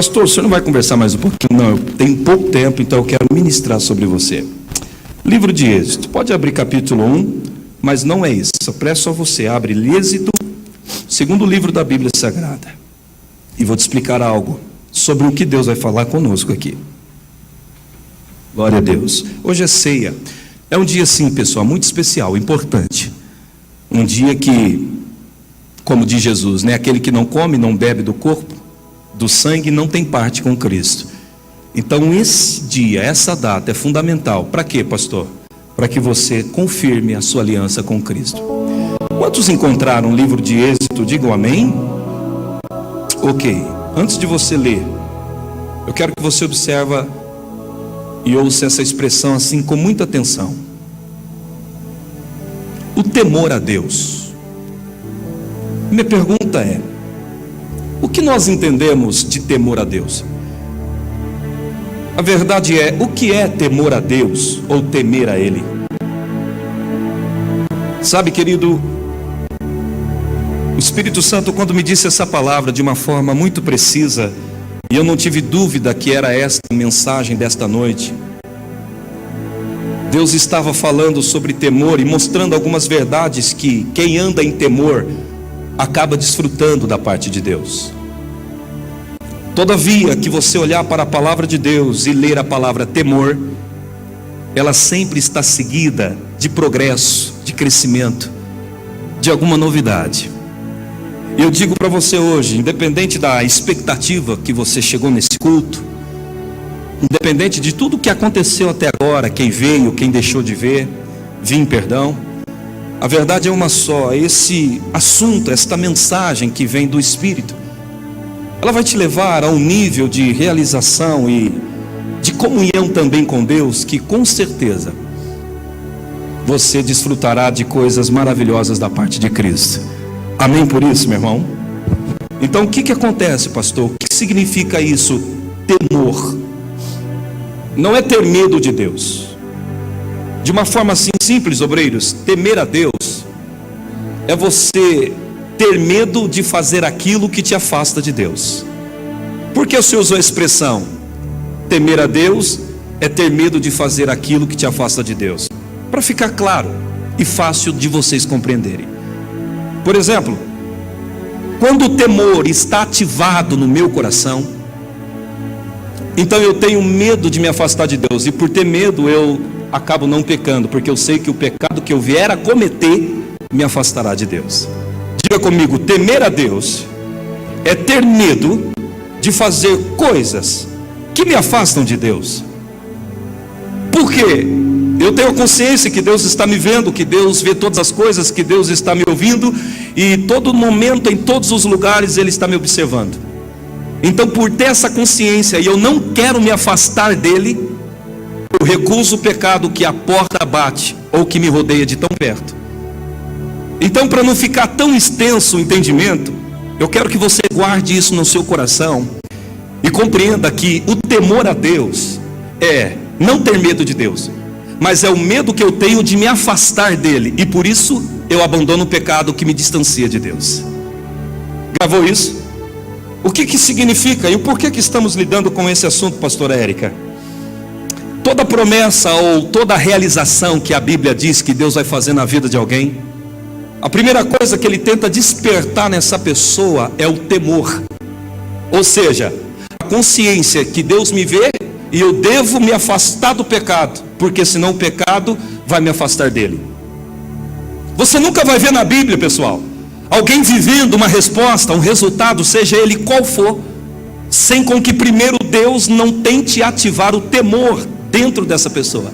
Pastor, o senhor não vai conversar mais um pouquinho? Não, eu tenho pouco tempo, então eu quero ministrar sobre você. Livro de Êxodo, pode abrir capítulo 1, mas não é isso. Só presta a você, abre Êxodo, segundo livro da Bíblia Sagrada. E vou te explicar algo sobre o que Deus vai falar conosco aqui. Glória a Deus. Hoje é ceia. É um dia, sim, pessoal, muito especial, importante. Um dia que, como diz Jesus, né, aquele que não come, não bebe do corpo, do sangue, não tem parte com Cristo. Então esse dia, essa data é fundamental. Para quê, pastor? Para que você confirme a sua aliança com Cristo. Quantos encontraram o livro de Êxodo? Digam amém. Ok, antes de você ler, eu quero que você observe e ouça essa expressão assim com muita atenção. O temor a Deus. Minha pergunta é: o que nós entendemos de temor a Deus? A verdade é, o que é temor a Deus ou temer a Ele? Sabe, querido, o Espírito Santo, quando me disse essa palavra de uma forma muito precisa, e eu não tive dúvida que era esta mensagem desta noite, Deus estava falando sobre temor e mostrando algumas verdades que quem anda em temor acaba desfrutando da parte de Deus. Todavia, que você olhar para a palavra de Deus e ler a palavra temor, ela sempre está seguida de progresso, de crescimento, de alguma novidade. Eu digo para você hoje, independente da expectativa que você chegou nesse culto, independente de tudo que aconteceu até agora, quem veio, quem deixou de vir, perdão, a verdade é uma só. Esse assunto, esta mensagem que vem do Espírito, ela vai te levar a um nível de realização e de comunhão também com Deus, que com certeza você desfrutará de coisas maravilhosas da parte de Cristo. Amém por isso, meu irmão? Então o que acontece, pastor? O que significa isso? Temor. Não é ter medo de Deus. De uma forma assim simples, obreiros, temer a Deus é você ter medo de fazer aquilo que te afasta de Deus. Por que o senhor usou a expressão temer a Deus é ter medo de fazer aquilo que te afasta de Deus? Para ficar claro e fácil de vocês compreenderem. Por exemplo, quando o temor está ativado no meu coração, então eu tenho medo de me afastar de Deus, e por ter medo eu acabo não pecando, porque eu sei que o pecado que eu vier a cometer me afastará de Deus. Diga comigo, temer a Deus é ter medo de fazer coisas que me afastam de Deus. Por quê? Eu tenho consciência que Deus está me vendo, que Deus vê todas as coisas, que Deus está me ouvindo, e todo momento, em todos os lugares, Ele está me observando. Então, por ter essa consciência, e eu não quero me afastar dEle, eu recuso o pecado que a porta bate, ou que me rodeia de tão perto. Então, para não ficar tão extenso o entendimento, eu quero que você guarde isso no seu coração, e compreenda que o temor a Deus é não ter medo de Deus, mas é o medo que eu tenho de me afastar dEle, e por isso eu abandono o pecado que me distancia de Deus. Gravou isso? O que significa e o porquê que estamos lidando com esse assunto, pastora Érica? Toda promessa ou toda realização que a Bíblia diz que Deus vai fazer na vida de alguém, a primeira coisa que Ele tenta despertar nessa pessoa é o temor. Ou seja, a consciência que Deus me vê e eu devo me afastar do pecado, porque senão o pecado vai me afastar dEle. Você nunca vai ver na Bíblia, pessoal, alguém vivendo uma resposta, um resultado, seja ele qual for, sem com que primeiro Deus não tente ativar o temor dentro dessa pessoa.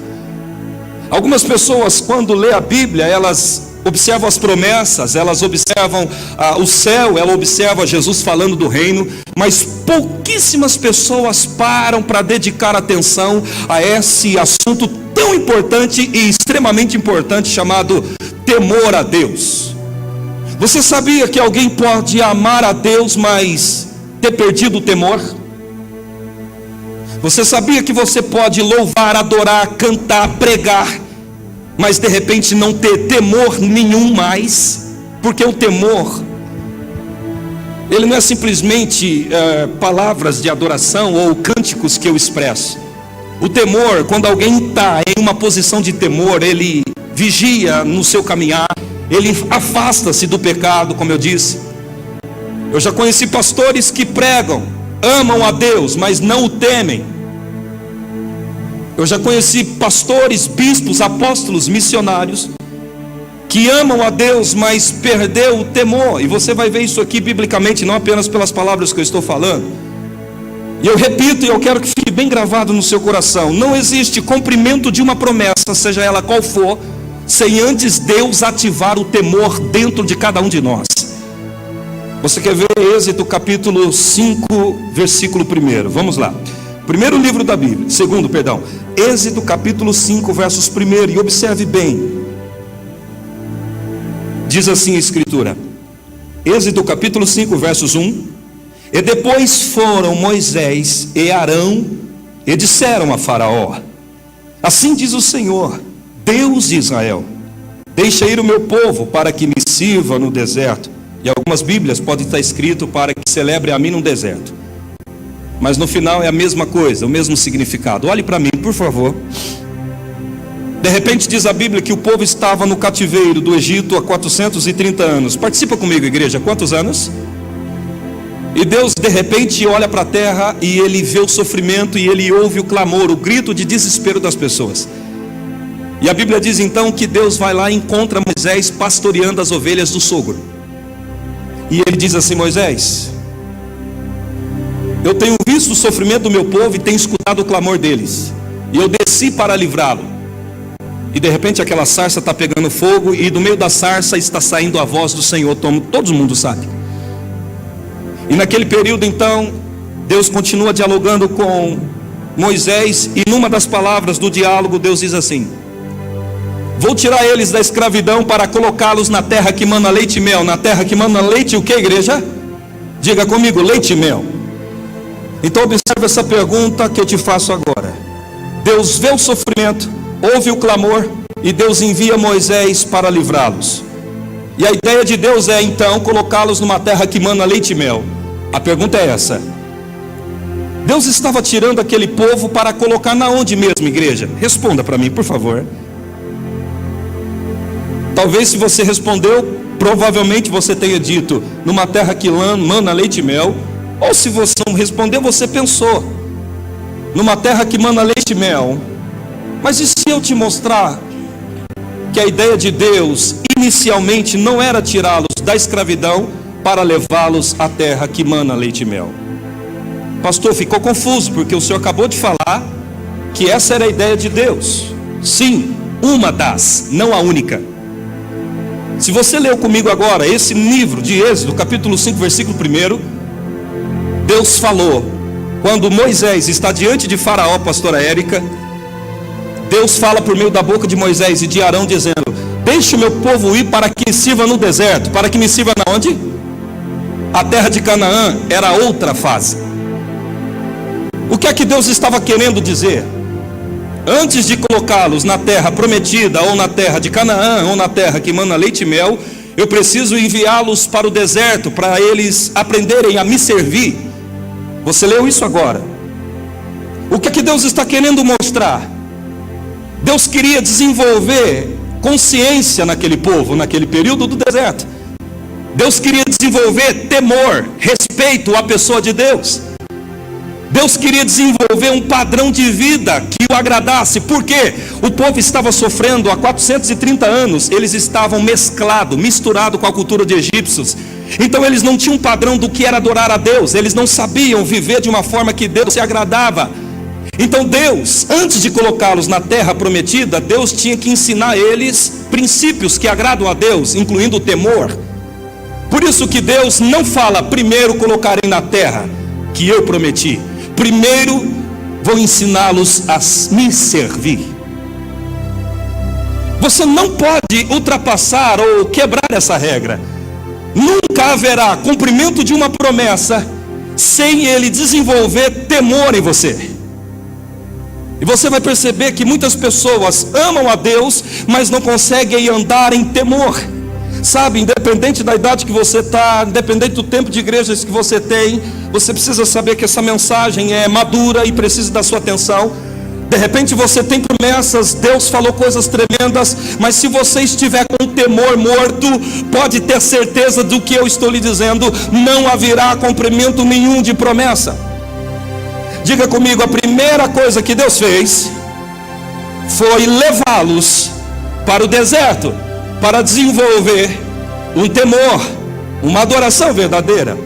Algumas pessoas, quando lê a Bíblia, elas observam as promessas, elas observam o céu, ela observa Jesus falando do reino, mas pouquíssimas pessoas param para dedicar atenção a esse assunto tão importante e extremamente importante chamado temor a Deus. Você sabia que alguém pode amar a Deus, mas ter perdido o temor? Você sabia que você pode louvar, adorar, cantar, pregar, mas de repente não ter temor nenhum mais? Porque o temor ele não é simplesmente palavras de adoração ou cânticos que eu expresso. O temor, quando alguém está em uma posição de temor, ele vigia no seu caminhar, ele afasta-se do pecado, como eu disse. Eu já conheci pastores que pregam, amam a Deus, mas não o temem. Eu já conheci pastores, bispos, apóstolos, missionários que amam a Deus, mas perdeu o temor. E você vai ver isso aqui biblicamente, não apenas pelas palavras que eu estou falando. E eu repito, e eu quero que fique bem gravado no seu coração: não existe cumprimento de uma promessa, seja ela qual for, sem antes Deus ativar o temor dentro de cada um de nós. Você quer ver Êxodo capítulo 5, versículo 1? Vamos lá. Primeiro livro da Bíblia, Êxodo capítulo 5, versos 1, e observe bem. Diz assim a Escritura, Êxodo capítulo 5, versos 1: E depois foram Moisés e Arão e disseram a Faraó: Assim diz o Senhor, Deus de Israel: Deixa ir o meu povo para que me sirva no deserto. E algumas Bíblias podem estar escrito para que celebre a mim no deserto. Mas no final é a mesma coisa, o mesmo significado. Olhe para mim, por favor. De repente diz a Bíblia que o povo estava no cativeiro do Egito há 430 anos. Participa comigo, igreja, quantos anos? E Deus de repente olha para a terra e ele vê o sofrimento e ele ouve o clamor, o grito de desespero das pessoas. E a Bíblia diz então que Deus vai lá e encontra Moisés pastoreando as ovelhas do sogro. E ele diz assim: Moisés, eu tenho visto o sofrimento do meu povo e tenho escutado o clamor deles, e eu desci para livrá-lo. E de repente aquela sarça está pegando fogo, e do meio da sarça está saindo a voz do Senhor, todo mundo sabe. E naquele período então, Deus continua dialogando com Moisés, e numa das palavras do diálogo Deus diz assim: Vou tirar eles da escravidão para colocá-los na terra que mana leite e mel. Na terra que mana leite e o que, igreja? Diga comigo, leite e mel. Então observe essa pergunta que eu te faço agora. Deus vê o sofrimento, ouve o clamor, e Deus envia Moisés para livrá-los. E a ideia de Deus é então colocá-los numa terra que mana leite e mel. A pergunta é essa: Deus estava tirando aquele povo para colocar na onde mesmo, igreja? Responda para mim, por favor. Talvez se você respondeu, provavelmente você tenha dito numa terra que mana leite e mel. Ou se você não respondeu, você pensou numa terra que mana leite e mel. Mas e se eu te mostrar que a ideia de Deus inicialmente não era tirá-los da escravidão para levá-los à terra que mana leite e mel? Pastor, ficou confuso porque o senhor acabou de falar que essa era a ideia de Deus. Sim, uma das, não a única. Se você leu comigo agora esse livro de Êxodo, capítulo 5, versículo 1, Deus falou, quando Moisés está diante de Faraó, pastora Érica, Deus fala por meio da boca de Moisés e de Arão, dizendo: Deixe o meu povo ir para que sirva no deserto. Para que me sirva na onde? A terra de Canaã era outra fase. O que é que Deus estava querendo dizer? Antes de colocá-los na terra prometida, ou na terra de Canaã, ou na terra que mana leite e mel, eu preciso enviá-los para o deserto, para eles aprenderem a me servir. Você leu isso agora? O que é que Deus está querendo mostrar? Deus queria desenvolver consciência naquele povo, naquele período do deserto. Deus queria desenvolver temor, respeito à pessoa de Deus. Deus queria desenvolver um padrão de vida que o agradasse. Por quê? O povo estava sofrendo há 430 anos. Eles estavam misturados com a cultura de egípcios. Então eles não tinham um padrão do que era adorar a Deus. Eles não sabiam viver de uma forma que Deus se agradava. Então Deus, antes de colocá-los na terra prometida, Deus tinha que ensinar a eles princípios que agradam a Deus, incluindo o temor. Por isso que Deus não fala: primeiro colocarei na terra que eu prometi. Primeiro vou ensiná-los a me servir. Você não pode ultrapassar ou quebrar essa regra. Nunca haverá cumprimento de uma promessa sem ele desenvolver temor em você. E você vai perceber que muitas pessoas amam a Deus, mas não conseguem andar em temor. Sabe, independente da idade que você está, independente do tempo de igrejas que você tem, você precisa saber que essa mensagem é madura e precisa da sua atenção. De repente você tem promessas, Deus falou coisas tremendas, mas se você estiver com o temor morto, pode ter certeza do que eu estou lhe dizendo, não haverá cumprimento nenhum de promessa. Diga comigo, a primeira coisa que Deus fez foi levá-los para o deserto, para desenvolver um temor, uma adoração verdadeira.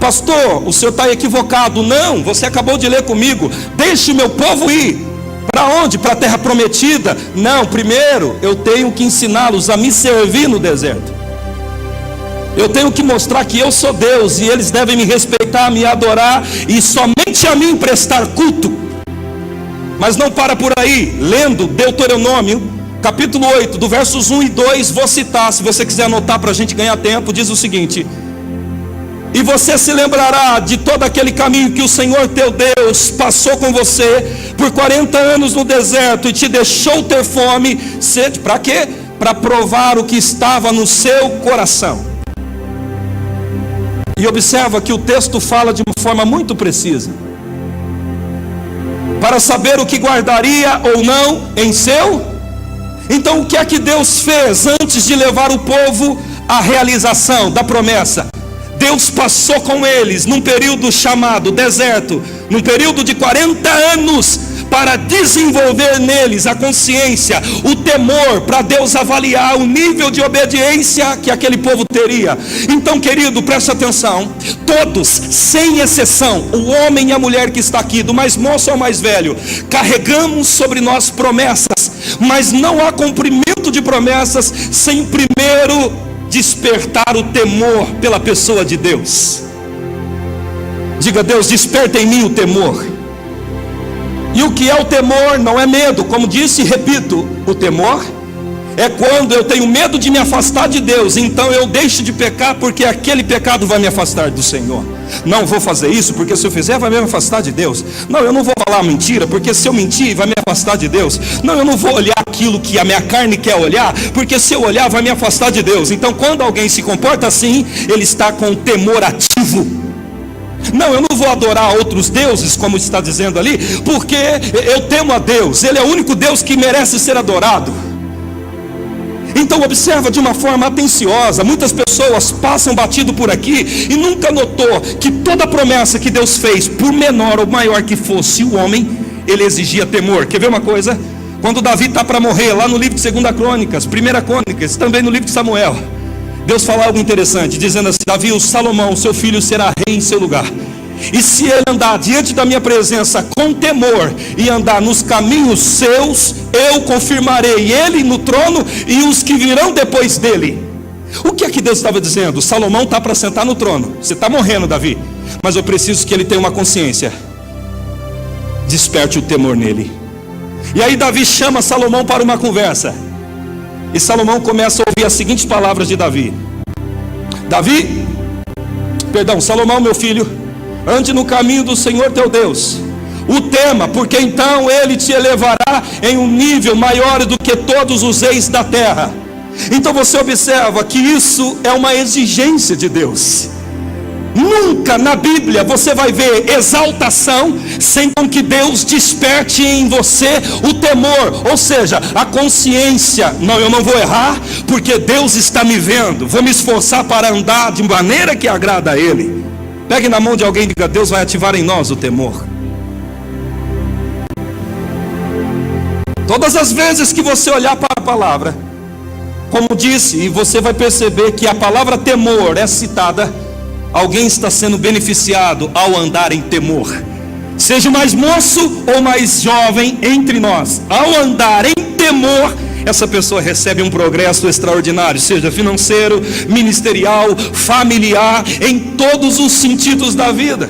Pastor, o senhor está equivocado. Não, você acabou de ler comigo. Deixe o meu povo ir. Para onde? Para a terra prometida? Não, primeiro eu tenho que ensiná-los a me servir no deserto. Eu tenho que mostrar que eu sou Deus e eles devem me respeitar, me adorar e somente a mim prestar culto. Mas não para por aí. Lendo Deuteronômio capítulo 8, do versos 1 e 2, vou citar, se você quiser anotar para a gente ganhar tempo, diz o seguinte: e você se lembrará de todo aquele caminho que o Senhor teu Deus passou com você por 40 anos no deserto e te deixou ter fome, sede, para quê? Para provar o que estava no seu coração. E observa que o texto fala de uma forma muito precisa, para saber o que guardaria ou não em seu. Então o que é que Deus fez antes de levar o povo à realização da promessa? Deus passou com eles num período chamado deserto, num período de 40 anos, para desenvolver neles a consciência, o temor, para Deus avaliar o nível de obediência que aquele povo teria. Então, querido, preste atenção, todos, sem exceção, o homem e a mulher que está aqui, do mais moço ao mais velho, carregamos sobre nós promessas, mas não há cumprimento de promessas sem primeiro despertar o temor pela pessoa de Deus. Diga: Deus, desperta em mim o temor. E o que é o temor? Não é medo, como disse e repito, o temor é quando eu tenho medo de me afastar de Deus, então eu deixo de pecar porque aquele pecado vai me afastar do Senhor. Não vou fazer isso porque se eu fizer vai me afastar de Deus. Não, eu não vou falar mentira porque se eu mentir vai me afastar de Deus. Não, eu não vou olhar aquilo que a minha carne quer olhar, porque se eu olhar vai me afastar de Deus. Então quando alguém se comporta assim, ele está com o temor ativo. Não, eu não vou adorar outros deuses, como está dizendo ali, porque eu temo a Deus, Ele é o único Deus que merece ser adorado. Então observa de uma forma atenciosa. Muitas pessoas passam batido por aqui e nunca notou que toda promessa que Deus fez, por menor ou maior que fosse o homem, Ele exigia temor. Quer ver uma coisa? Quando Davi está para morrer, lá no livro de 2 Crônicas, 1 Crônicas, também no livro de Samuel, Deus fala algo interessante, dizendo assim: Davi, o Salomão, seu filho, será rei em seu lugar. E se ele andar diante da minha presença com temor e andar nos caminhos seus, eu confirmarei ele no trono e os que virão depois dele. O que é que Deus estava dizendo? Salomão está para sentar no trono. Você está morrendo, Davi, mas eu preciso que ele tenha uma consciência. Desperte o temor nele. E aí Davi chama Salomão para uma conversa. E Salomão começa a ouvir as seguintes palavras de Davi: Salomão, meu filho, ande no caminho do Senhor teu Deus, o tema, porque então ele te elevará em um nível maior do que todos os reis da terra. Então você observa que isso é uma exigência de Deus. Nunca na Bíblia você vai ver exaltação sem com que Deus desperte em você o temor, ou seja, a consciência. Não, eu não vou errar porque Deus está me vendo, vou me esforçar para andar de maneira que agrada a Ele. Pegue na mão de alguém e diga: Deus vai ativar em nós o temor. Todas as vezes que você olhar para a palavra, como disse, e você vai perceber que a palavra temor é citada, alguém está sendo beneficiado ao andar em temor. Seja mais moço ou mais jovem entre nós, ao andar em temor, essa pessoa recebe um progresso extraordinário, seja financeiro, ministerial, familiar, em todos os sentidos da vida.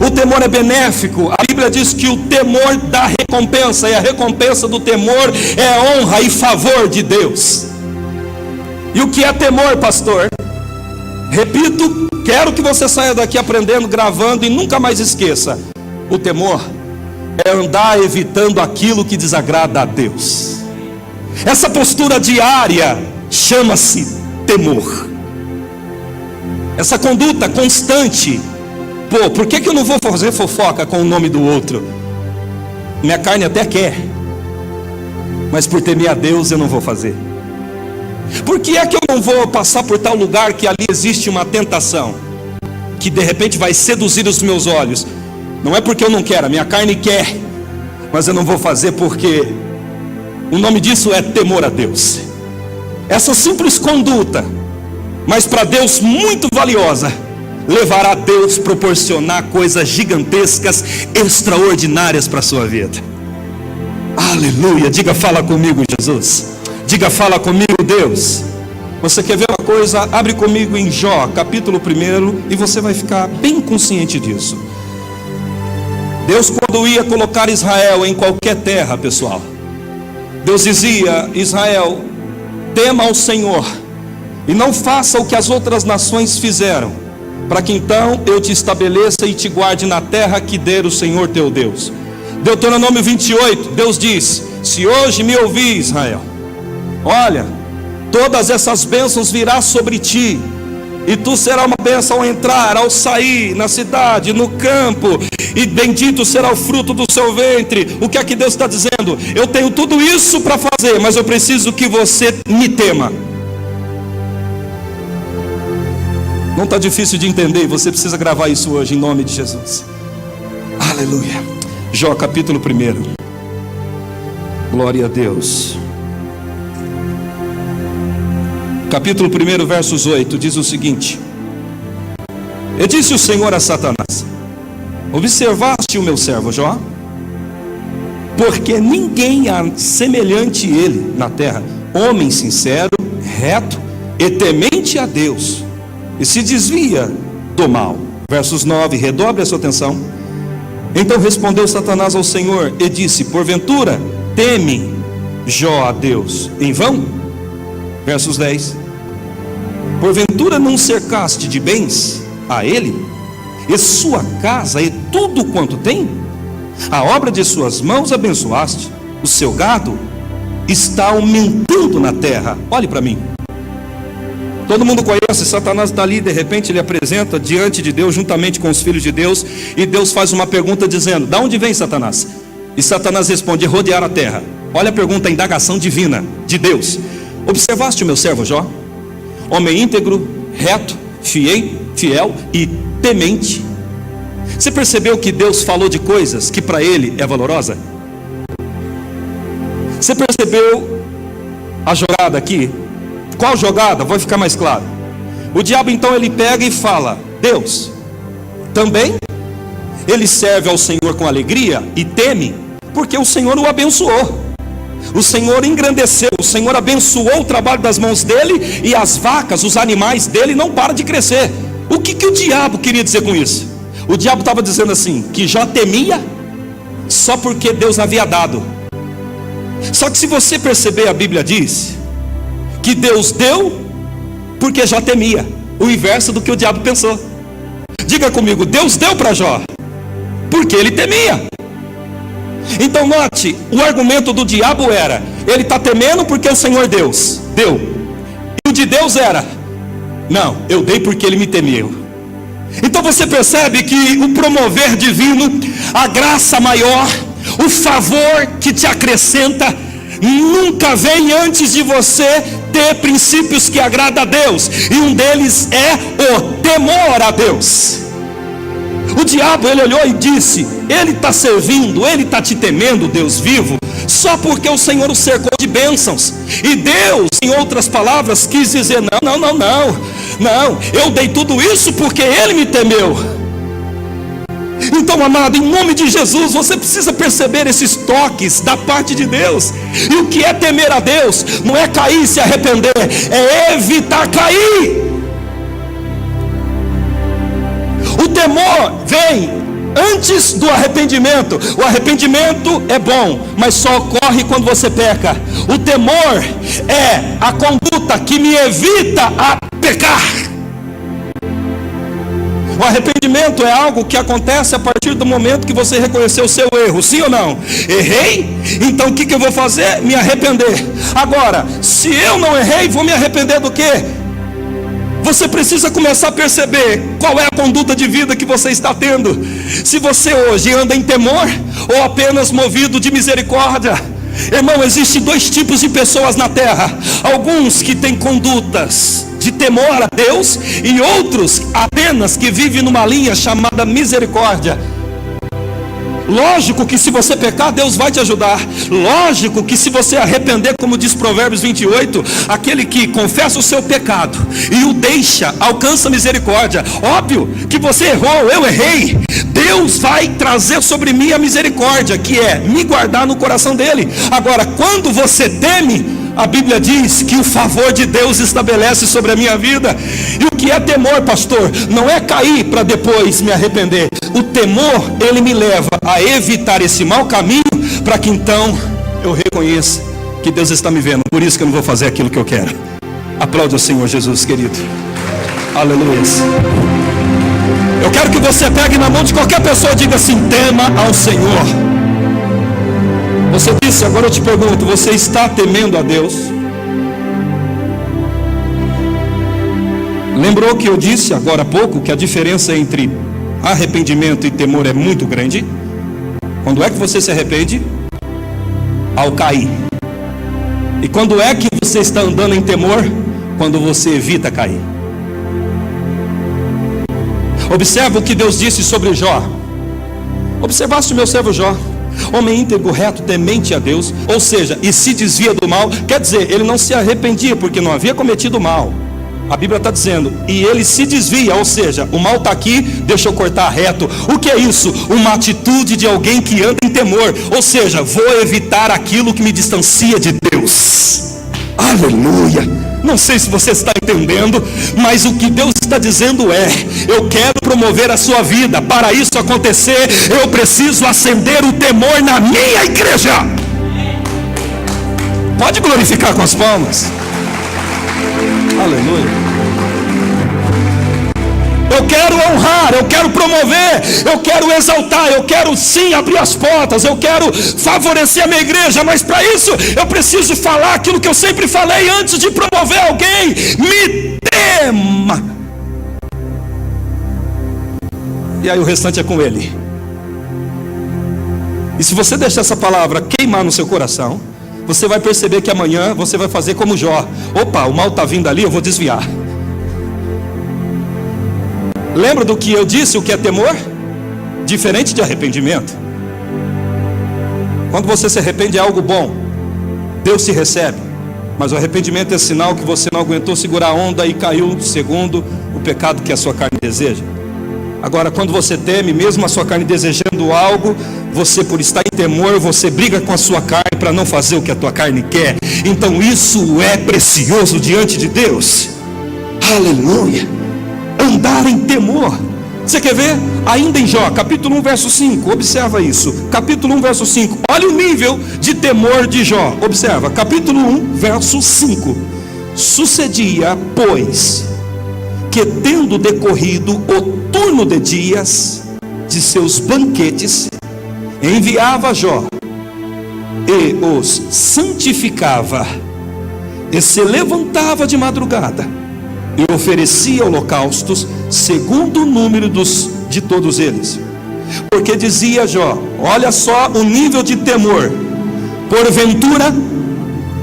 O temor é benéfico. A Bíblia diz que o temor dá recompensa, e a recompensa do temor é honra e favor de Deus. E o que é temor, pastor? Repito, quero que você saia daqui aprendendo, gravando e nunca mais esqueça: o temor é andar evitando aquilo que desagrada a Deus. Essa postura diária chama-se temor. Essa conduta constante. Por que eu não vou fazer fofoca com o nome do outro? Minha carne até quer, mas por temer a Deus eu não vou fazer. Por que é que eu não vou passar por tal lugar que ali existe uma tentação, que de repente vai seduzir os meus olhos? Não é porque eu não quero, a minha carne quer, mas eu não vou fazer porque o nome disso é temor a Deus. Essa simples conduta, mas para Deus muito valiosa, levará Deus a proporcionar coisas gigantescas, extraordinárias para a sua vida. Aleluia. Diga, fala comigo, Jesus. Diga, fala comigo, Deus. Você quer ver uma coisa? Abre comigo em Jó, capítulo 1, e você vai ficar bem consciente disso. Deus, quando ia colocar Israel em qualquer terra, pessoal, Deus dizia: Israel, tema ao Senhor e não faça o que as outras nações fizeram, para que então eu te estabeleça e te guarde na terra que der o Senhor teu Deus. Deuteronômio 28, Deus diz: se hoje me ouvir, Israel, olha, todas essas bênçãos virão sobre ti, e tu serás uma bênção ao entrar, ao sair, na cidade, no campo, e bendito será o fruto do seu ventre. O que é que Deus está dizendo? Eu tenho tudo isso para fazer, mas eu preciso que você me tema. Não está difícil de entender, e você precisa gravar isso hoje em nome de Jesus. Aleluia. Jó capítulo 1. Glória a Deus. Capítulo 1, versos 8, diz o seguinte: e disse o Senhor a Satanás: observaste o meu servo Jó? Porque ninguém há semelhante a ele na terra, homem sincero, reto e temente a Deus, e se desvia do mal. Versos 9, redobre a sua atenção. Então respondeu Satanás ao Senhor e disse: porventura teme Jó a Deus em vão? Versos 10: porventura não cercaste de bens a ele, e sua casa e tudo quanto tem? A obra de suas mãos abençoaste, o seu gado está aumentando na terra. Olhe para mim. Todo mundo conhece, Satanás está ali, de repente ele apresenta diante de Deus, juntamente com os filhos de Deus, e Deus faz uma pergunta dizendo: de onde vem Satanás? E Satanás responde: rodear a terra. Olha a pergunta, a indagação divina de Deus: observaste o meu servo Jó? Homem íntegro, reto, fiel e temente. Você percebeu que Deus falou de coisas que para ele é valorosa? Você percebeu a jogada aqui? Qual jogada? Vai ficar mais claro. O diabo então ele pega e fala: Deus também ele serve ao Senhor com alegria e teme, porque o Senhor o abençoou, o Senhor engrandeceu, o Senhor abençoou o trabalho das mãos dele, e as vacas, os animais dele não param de crescer. O que o diabo queria dizer com isso? O diabo estava dizendo assim, que Jó temia só porque Deus havia dado. Só que se você perceber, a Bíblia diz que Deus deu porque Jó temia. O inverso do que o diabo pensou. Diga comigo: Deus deu para Jó porque ele temia. Então note, o argumento do diabo era: ele está temendo porque o Senhor Deus deu. E o de Deus era: não, eu dei porque ele me temeu. Então você percebe que o promover divino, a graça maior, o favor que te acrescenta, nunca vem antes de você ter princípios que agradam a Deus, e um deles é o temor a Deus. O diabo ele olhou e disse: ele está servindo, ele está te temendo, Deus vivo, só porque o Senhor o cercou de bênçãos. E Deus, em outras palavras, quis dizer: não, eu dei tudo isso porque ele me temeu. Então, amado, em nome de Jesus, você precisa perceber esses toques da parte de Deus. E o que é temer a Deus? Não é cair e se arrepender, é evitar cair. O temor vem antes do arrependimento. O arrependimento é bom, mas só ocorre quando você peca. O temor é a conduta que me evita a pecar. O arrependimento é algo que acontece a partir do momento que você reconheceu o seu erro. Sim ou não? Errei? Então o que eu vou fazer? Me arrepender. Agora, se eu não errei, vou me arrepender do quê? Você precisa começar a perceber qual é a conduta de vida que você está tendo. Se você hoje anda em temor ou apenas movido de misericórdia. Irmão, existem dois tipos de pessoas na terra: alguns que têm condutas de temor a Deus, e outros apenas que vivem numa linha chamada misericórdia. Lógico que se você pecar, Deus vai te ajudar. Lógico que se você arrepender, como diz Provérbios 28, aquele que confessa o seu pecado e o deixa, alcança misericórdia. Óbvio que você errou, eu errei. Deus vai trazer sobre mim a misericórdia, que é me guardar no coração dele. Agora, quando você teme, a Bíblia diz que o favor de Deus estabelece sobre a minha vida. E o que é temor, pastor? Não é cair para depois me arrepender. O temor, ele me leva a evitar esse mau caminho, para que então eu reconheça que Deus está me vendo. Por isso que eu não vou fazer aquilo que eu quero. Aplaude o Senhor Jesus, querido. Aleluia. Eu quero que você pegue na mão de qualquer pessoa e diga assim: tema ao Senhor. Você disse, agora eu te pergunto, você está temendo a Deus? Lembrou que eu disse agora há pouco que a diferença entre arrependimento e temor é muito grande? Quando é que você se arrepende? Ao cair. E quando é que você está andando em temor? Quando você evita cair. Observa o que Deus disse sobre Jó. Observaste o meu servo Jó, homem íntegro, reto, temente a Deus, ou seja, e se desvia do mal. Quer dizer, ele não se arrependia porque não havia cometido mal. A Bíblia está dizendo, e ele se desvia, ou seja, o mal está aqui, deixa eu cortar reto. O que é isso? Uma atitude de alguém que anda em temor, ou seja, vou evitar aquilo que me distancia de Deus. Aleluia! Não sei se você está entendendo, mas o que Deus está dizendo é: eu quero promover a sua vida. Para isso acontecer, eu preciso acender o temor na minha igreja. Pode glorificar com as palmas. Aleluia. Eu quero honrar, eu quero promover, eu quero exaltar, eu quero sim abrir as portas, eu quero favorecer a minha igreja, mas para isso eu preciso falar aquilo que eu sempre falei antes de promover alguém: me tema. E aí o restante é com ele. E se você deixar essa palavra queimar no seu coração, você vai perceber que amanhã você vai fazer como Jó: opa, o mal está vindo ali, eu vou desviar. Lembra do que eu disse, o que é temor? Diferente de arrependimento. Quando você se arrepende é algo bom, Deus se recebe. Mas o arrependimento é sinal que você não aguentou segurar a onda e caiu segundo o pecado que a sua carne deseja. Agora, quando você teme, mesmo a sua carne desejando algo, você, por estar em temor, você briga com a sua carne para não fazer o que a tua carne quer. Então isso é precioso diante de Deus. Aleluia. Andar em temor. Você quer ver? Ainda em Jó, capítulo 1, verso 5. Observa isso. Capítulo 1, verso 5. Olha o nível de temor de Jó. Observa, capítulo 1, verso 5. Sucedia, pois, que tendo decorrido o turno de dias de seus banquetes, enviava Jó e os santificava, e se levantava de madrugada e oferecia holocaustos segundo o número de todos eles. Porque dizia Jó, olha só o nível de temor: porventura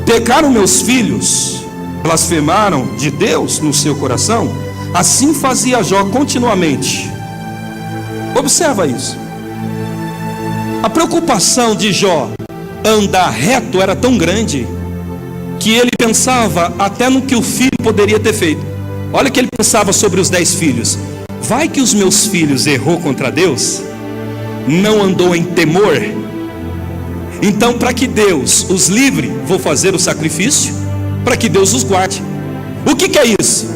pecaram meus filhos, blasfemaram de Deus no seu coração? Assim fazia Jó continuamente. Observa isso. A preocupação de Jó andar reto era tão grande que ele pensava até no que o filho poderia ter feito. Olha o que ele pensava sobre os 10 filhos. Vai que os meus filhos errou contra Deus, não andou em temor, então para que Deus os livre, vou fazer o sacrifício para que Deus os guarde. O que é isso?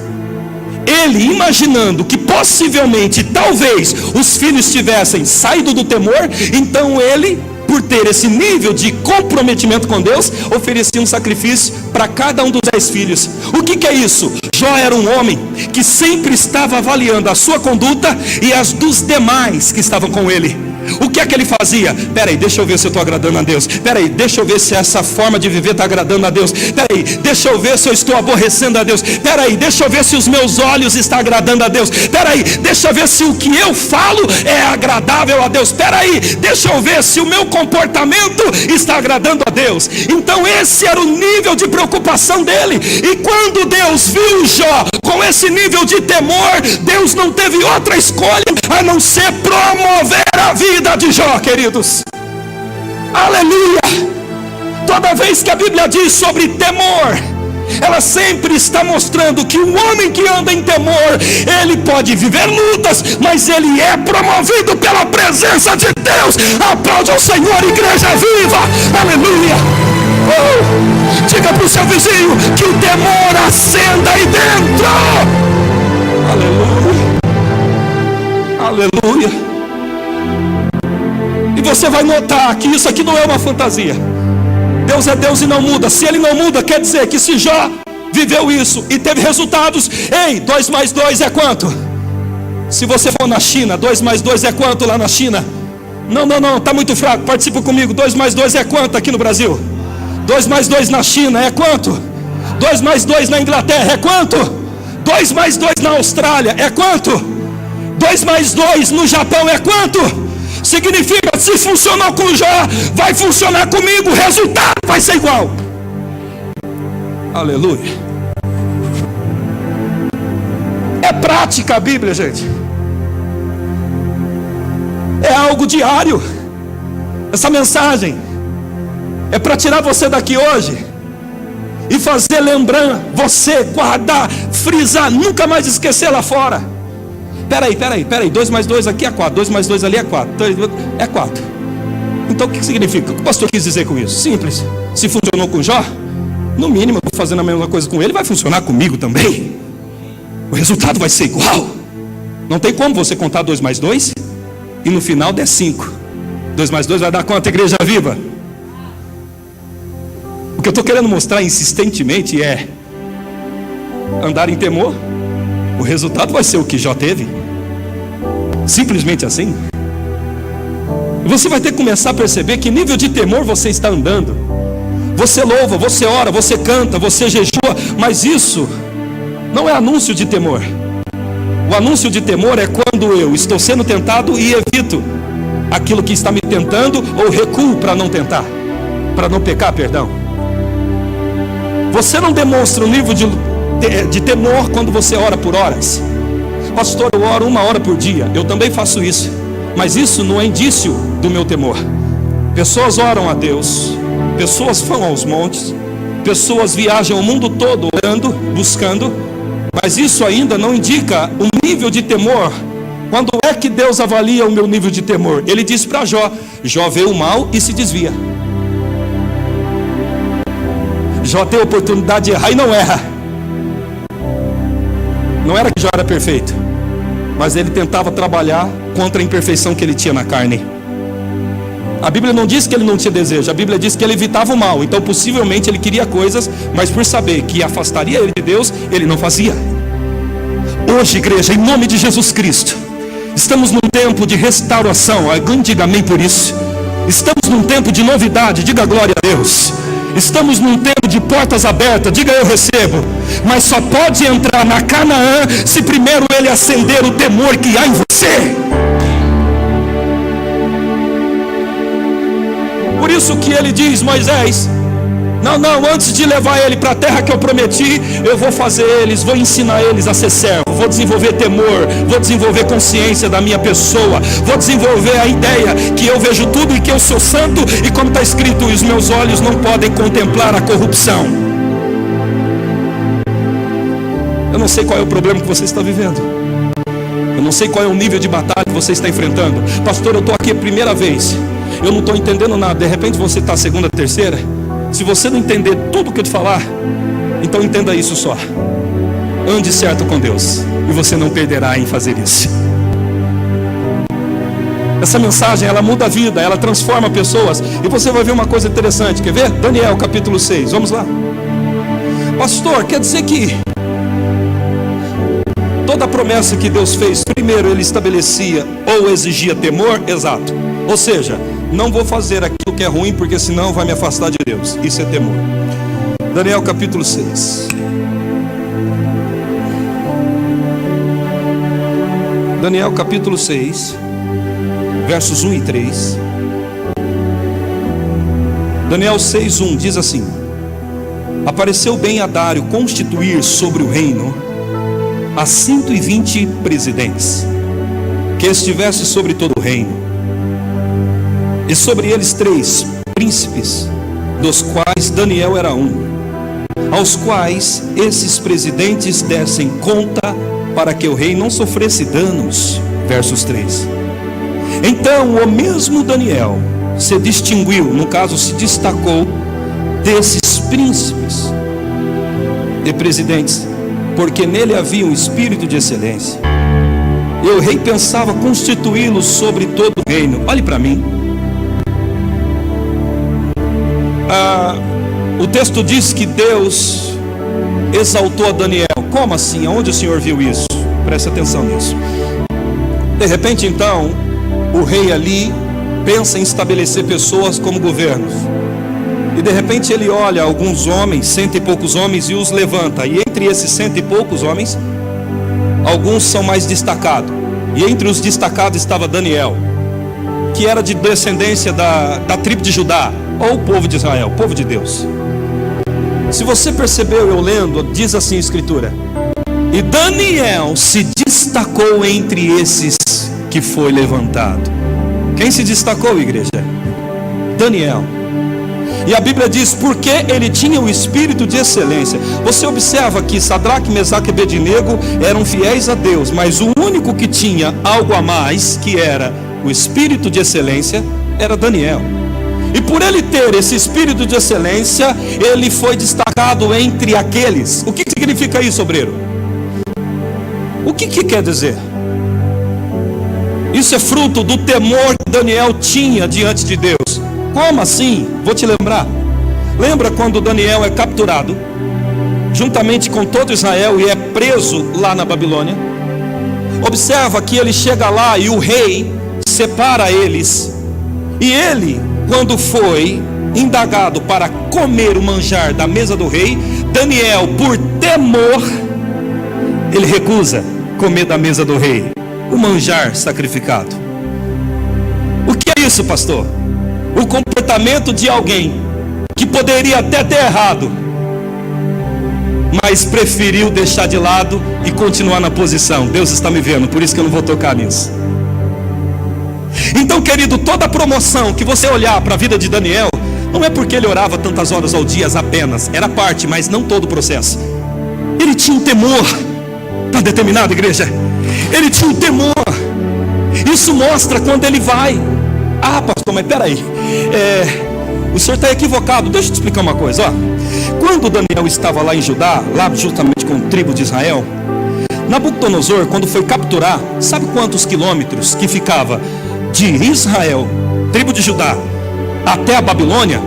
Ele imaginando que possivelmente, talvez, os filhos tivessem saído do temor, então ele, por ter esse nível de comprometimento com Deus, oferecia um sacrifício para cada um dos 10 filhos. O que é isso? Jó era um homem que sempre estava avaliando a sua conduta e as dos demais que estavam com ele. O que é que ele fazia? Peraí, deixa eu ver se eu estou agradando a Deus. Peraí, deixa eu ver se essa forma de viver está agradando a Deus. Peraí, deixa eu ver se eu estou aborrecendo a Deus. Peraí, deixa eu ver se os meus olhos estão agradando a Deus. Peraí, deixa eu ver se o que eu falo é agradável a Deus. Peraí, deixa eu ver se o meu comportamento está agradando a Deus. Então esse era o nível de preocupação dele. E quando Deus viu Jó com esse nível de temor, Deus não teve outra escolha a não ser promover a vida de Jó, queridos. Aleluia. Toda vez que a Bíblia diz sobre temor, ela sempre está mostrando que um homem que anda em temor, ele pode viver lutas, mas ele é promovido pela presença de Deus. Aplaude ao Senhor, igreja viva. Aleluia. Diga para o seu vizinho que o temor acenda aí dentro. Aleluia. Aleluia. E você vai notar que isso aqui não é uma fantasia. Deus é Deus e não muda. Se Ele não muda, quer dizer que se Jó viveu isso e teve resultados. Ei, 2 mais 2 é quanto? Se você for na China, 2 mais 2 é quanto lá na China? Não, está muito fraco, participa comigo. 2 mais 2 é quanto aqui no Brasil? 2 mais 2 na China é quanto? 2 mais 2 na Inglaterra é quanto? 2 mais 2 na Austrália é quanto? 2 mais 2 no Japão é quanto? Significa, se funcionou com Jó, vai funcionar comigo, o resultado vai ser igual. Aleluia. É prática a Bíblia, gente. É algo diário. Essa mensagem é para tirar você daqui hoje e fazer lembrar você, guardar, frisar, nunca mais esquecer lá fora. Peraí, 2 mais 2 aqui é 4, 2 mais 2 ali é 4, é 4. Então o que significa? O que o pastor quis dizer com isso? Simples. Se funcionou com Jó, no mínimo, eu estou fazendo a mesma coisa com ele, vai funcionar comigo também. O resultado vai ser igual. Não tem como você contar 2 mais 2 e no final der 5. 2 mais 2 vai dar quanto, igreja viva? O que eu estou querendo mostrar insistentemente é andar em temor. O resultado vai ser o que Jó teve. Simplesmente assim. Você vai ter que começar a perceber que nível de temor você está andando. Você louva, você ora, você canta, você jejua, mas isso não é anúncio de temor. O anúncio de temor é quando eu estou sendo tentado e evito aquilo que está me tentando, ou recuo para não tentar, para não pecar, perdão. Você não demonstra um nível de temor quando você ora por horas. Pastor, eu oro 1 hora por dia. Eu também faço isso, mas isso não é indício do meu temor. Pessoas oram a Deus, pessoas vão aos montes, pessoas viajam o mundo todo orando, buscando, mas isso ainda não indica um nível de temor. Quando é que Deus avalia o meu nível de temor? Ele diz para Jó: Jó vê o mal e se desvia. Jó tem a oportunidade de errar e não erra. Não era que Jó era perfeito, mas ele tentava trabalhar contra a imperfeição que ele tinha na carne. A Bíblia não diz que ele não tinha desejo, a Bíblia diz que ele evitava o mal. Então possivelmente ele queria coisas, mas por saber que afastaria ele de Deus, ele não fazia. Hoje, igreja, em nome de Jesus Cristo, estamos num tempo de restauração. Diga amém por isso. Estamos num tempo de novidade, diga glória a Deus. Estamos num tempo de portas abertas, diga eu recebo. Mas só pode entrar na Canaã se primeiro ele acender o temor que há em você. Por isso que ele diz: Moisés, não, antes de levar ele para a terra que eu prometi, eu vou fazer eles, vou ensinar eles a ser servo, vou desenvolver temor, vou desenvolver consciência da minha pessoa, vou desenvolver a ideia que eu vejo tudo e que eu sou santo, e como está escrito, os meus olhos não podem contemplar a corrupção. Eu não sei qual é o problema que você está vivendo, eu não sei qual é o nível de batalha que você está enfrentando. Pastor, eu estou aqui a primeira vez, eu não estou entendendo nada. De repente você está a segunda, terceira. Se você não entender tudo que eu te falar, então entenda isso só: ande certo com Deus, e você não perderá em fazer isso. Essa mensagem, ela muda a vida, ela transforma pessoas. E você vai ver uma coisa interessante, quer ver? Daniel capítulo 6, vamos lá. Pastor, quer dizer que toda a promessa que Deus fez, primeiro ele estabelecia ou exigia temor? Exato. Ou seja, não vou fazer aquilo que é ruim, porque senão vai me afastar de Deus. Isso é temor. Daniel capítulo 6. Daniel capítulo 6, versos 1 e 3. Daniel 6:1 diz assim: apareceu bem a Dário constituir sobre o reino a 120 presidentes, que estivesse sobre todo o reino, e sobre eles 3 príncipes, dos quais Daniel era um, aos quais esses presidentes dessem conta para que o rei não sofresse danos. Versos 3. Então o mesmo Daniel se distinguiu, no caso se destacou, desses príncipes e presidentes, porque nele havia um espírito de excelência, e o rei pensava constituí-lo sobre todo o reino. Olhe para mim. O texto diz que Deus exaltou a Daniel. Como assim? Aonde o Senhor viu isso? Preste atenção nisso. De repente então, o rei ali pensa em estabelecer pessoas como governos, e de repente ele olha alguns homens, 100 e poucos homens, e os levanta. E entre esses 100 e poucos homens, alguns são mais destacados, e entre os destacados estava Daniel, que era de descendência da tribo de Judá, ou o povo de Israel, o povo de Deus. Se você percebeu, eu lendo, diz assim a escritura: e Daniel se destacou entre esses que foi levantado. Quem se destacou, igreja? Daniel. E a Bíblia diz, porque ele tinha o espírito de excelência. Você observa que Sadraque, Mesaque e Abednego eram fiéis a Deus, mas o único que tinha algo a mais, que era o espírito de excelência, era Daniel. E por ele ter esse espírito de excelência, ele foi destacado entre aqueles. O que significa isso, obreiro? O que quer dizer? Isso é fruto do temor que Daniel tinha diante de Deus. Como assim? Vou te lembrar. Lembra quando Daniel é capturado, juntamente com todo Israel, e é preso lá na Babilônia? Observa que ele chega lá e o rei separa eles. E ele, quando foi indagado para comer o manjar da mesa do rei, Daniel, por temor, ele recusa comer da mesa do rei o manjar sacrificado. O que é isso, pastor? O comportamento de alguém que poderia até ter errado, mas preferiu deixar de lado e continuar na posição. Deus está me vendo, por isso que eu não vou tocar nisso. Então, querido, toda promoção que você olhar para a vida de Daniel, não é porque ele orava tantas horas ao dia apenas, era parte, mas não todo o processo. Ele tinha um temor. Está determinado, igreja? Ele tinha um temor. Isso mostra quando ele vai. Ah, pastor, mas peraí, o senhor está equivocado. Deixa eu te explicar uma coisa, ó. Quando Daniel estava lá em Judá, lá justamente com a tribo de Israel, Nabucodonosor, quando foi capturar, sabe quantos quilômetros que ficava de Israel, tribo de Judá, até a Babilônia?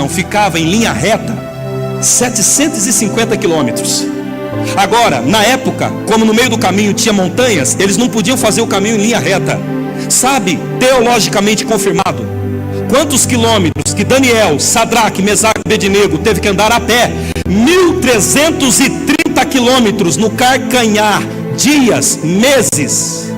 Ficava em linha reta 750 quilômetros. Agora, na época, como no meio do caminho tinha montanhas, eles não podiam fazer o caminho em linha reta. Sabe, teologicamente confirmado, quantos quilômetros que Daniel, Sadraque, Mesaque e Abednego teve que andar a pé? 1330 quilômetros no calcanhar, dias, meses.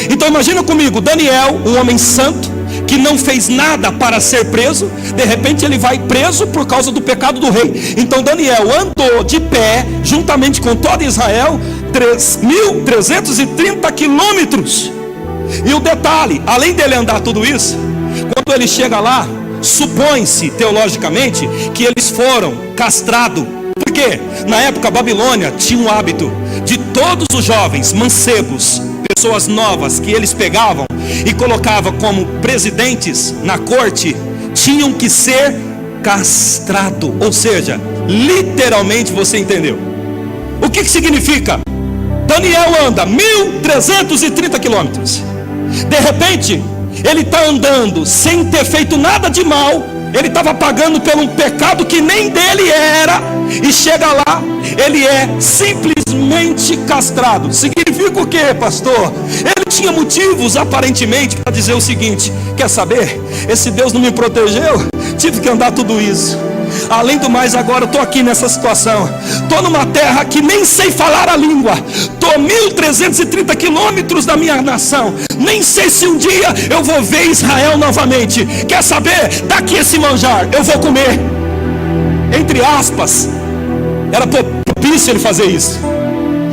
Então imagina comigo, Daniel, um homem santo, que não fez nada para ser preso, de repente ele vai preso por causa do pecado do rei. Então Daniel andou de pé, juntamente com todo Israel, 1330 quilômetros. E o detalhe, além dele andar tudo isso, quando ele chega lá, supõe-se teologicamente que eles foram castrados. Por quê? Na época a Babilônia tinha um hábito de todos os jovens mancebos, pessoas novas que eles pegavam e colocavam como presidentes na corte, tinham que ser castrados. Ou seja, literalmente, você entendeu? O que significa? Daniel anda 1330 quilômetros. De repente, ele está andando sem ter feito nada de mal, Ele estava pagando por um pecado que nem dele era. E chega lá, ele é simplesmente castrado. Significa o quê, pastor? Ele tinha motivos aparentemente para dizer o seguinte: quer saber? Esse Deus não me protegeu, tive que andar tudo isso. Além do mais, agora eu estou aqui nessa situação. Estou numa terra que nem sei falar a língua. Estou a 1.330 quilômetros da minha nação. Nem sei se um dia eu vou ver Israel novamente. Quer saber? Daqui esse manjar eu vou comer. Entre aspas, era propício ele fazer isso.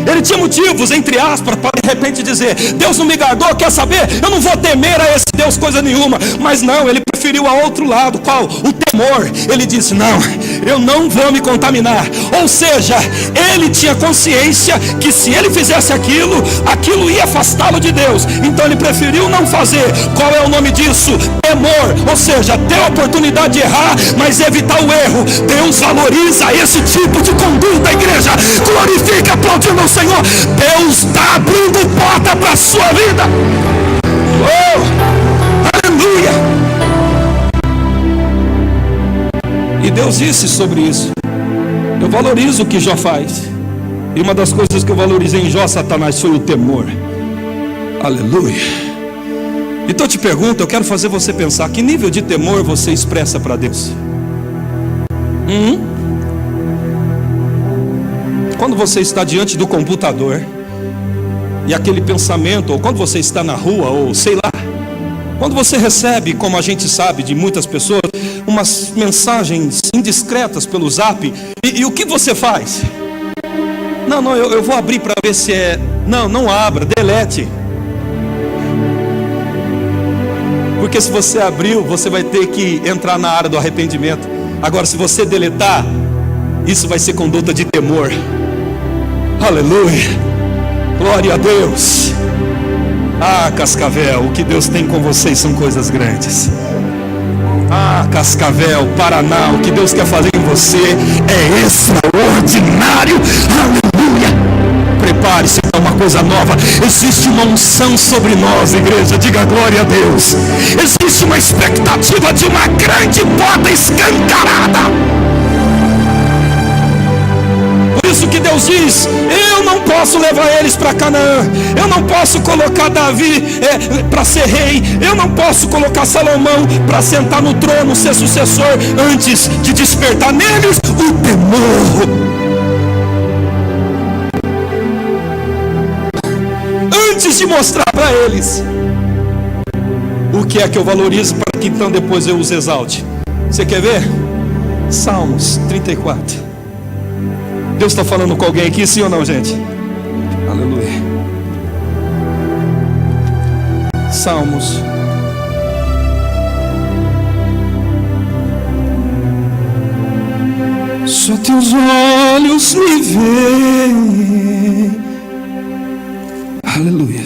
Ele tinha motivos, entre aspas, para de repente dizer: Deus não me guardou, quer saber? Eu não vou temer a esse Deus coisa nenhuma. Mas não, ele preferiu a outro lado. Qual? O temor. Ele disse: não, eu não vou me contaminar. Ou seja, ele tinha consciência que se ele fizesse aquilo, aquilo ia afastá-lo de Deus. Então ele preferiu não fazer. Qual é o nome disso? Temor. Ou seja, ter a oportunidade de errar, mas evitar o erro. Deus valoriza esse tipo de conduta, igreja. Glorifica, aplaudindo ao Senhor. Deus está abrindo porta para a sua vida. Oh, aleluia. E Deus disse sobre isso: eu valorizo o que Jó faz. E uma das coisas que eu valorizei em Jó, Satanás, foi o temor. Aleluia. Então eu te pergunto, eu quero fazer você pensar: que nível de temor você expressa para Deus? Quando você está diante do computador e aquele pensamento, ou quando você está na rua, ou sei lá, quando você recebe, como a gente sabe de muitas pessoas, umas mensagens indiscretas pelo zap, e o que você faz? Não, eu vou abrir para ver se é. Não abra, delete. Porque se você abriu, você vai ter que entrar na área do arrependimento. Agora, se você deletar, isso vai ser conduta de temor. Aleluia, glória a Deus. Ah, Cascavel, o que Deus tem com vocês são coisas grandes. Ah, Cascavel, Paraná, o que Deus quer fazer em você é extraordinário. Aleluia. Prepare-se para uma coisa nova. Existe uma unção sobre nós, igreja. Diga glória a Deus. Existe uma expectativa de uma grande porta escancarada. Por isso que Deus diz: eu não posso levar eles para Canaã. Eu não posso colocar Davi para ser rei. Eu não posso colocar Salomão para sentar no trono, ser sucessor, antes de despertar neles o temor. Antes de mostrar para eles o que é que eu valorizo, para que então depois eu os exalte. Você quer ver? Salmos 34. Deus está falando com alguém aqui, sim ou não, gente? Aleluia. Salmos. Só teus olhos me veem. Aleluia.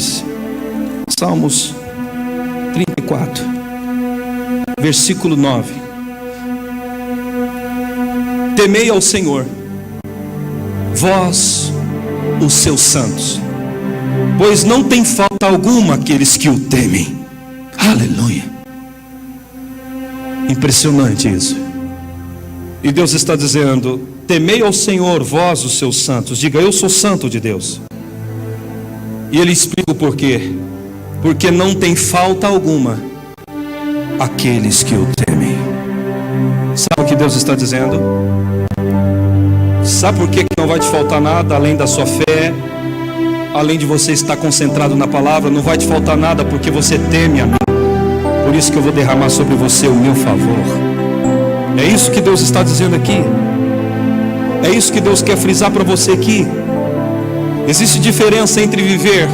Salmos 34, versículo 9. Temei ao Senhor, vós, os seus santos, pois não tem falta alguma aqueles que o temem. Aleluia. Impressionante isso. E Deus está dizendo: temei ao Senhor, vós, os seus santos. Diga: eu sou santo de Deus. E ele explica o porquê. Porque não tem falta alguma aqueles que o temem. Sabe o que Deus está dizendo? Sabe por que não vai te faltar nada além da sua fé? Além de você estar concentrado na palavra, não vai te faltar nada porque você teme a mim. Por isso que eu vou derramar sobre você o meu favor. É isso que Deus está dizendo aqui. É isso que Deus quer frisar para você aqui. Existe diferença entre viver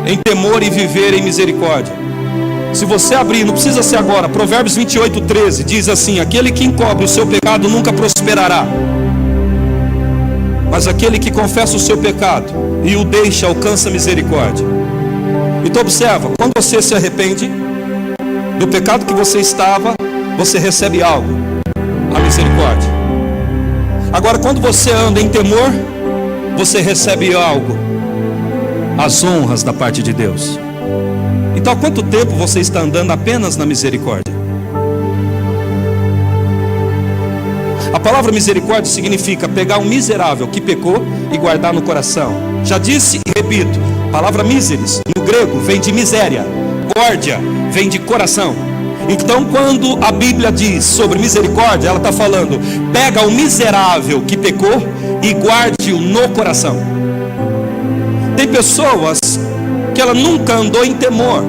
em temor e viver em misericórdia. Se você abrir, não precisa ser agora, Provérbios 28:13 diz assim: aquele que encobre o seu pecado nunca prosperará, mas aquele que confessa o seu pecado e o deixa alcança misericórdia. Então observa, quando você se arrepende do pecado que você estava, você recebe algo, a misericórdia. Agora, quando você anda em temor, você recebe algo, as honras da parte de Deus. Então há quanto tempo você está andando apenas na misericórdia? A palavra misericórdia significa pegar um miserável que pecou e guardar no coração. Já disse e repito, a palavra miseris no grego vem de miséria, córdia vem de coração. Então quando a Bíblia diz sobre misericórdia, ela está falando, pega o miserável que pecou e guarde-o no coração. Tem pessoas que ela nunca andou em temor,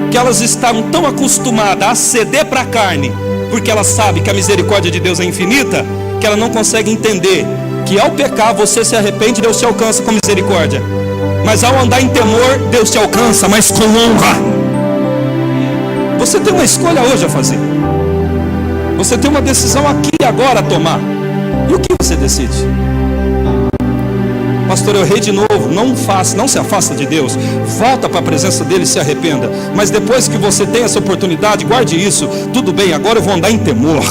que elas estão tão acostumadas a ceder para a carne, porque ela sabe que a misericórdia de Deus é infinita, que ela não consegue entender que ao pecar você se arrepende, Deus te alcança com misericórdia, mas ao andar em temor, Deus te alcança, mas com honra. Você tem uma escolha hoje a fazer, você tem uma decisão aqui e agora a tomar. E o que você decide? Pastor, eu errei de novo. Não se afasta de Deus, volta para a presença dele e se arrependa. Mas depois que você tem essa oportunidade, guarde isso. Tudo bem, agora eu vou andar em temor.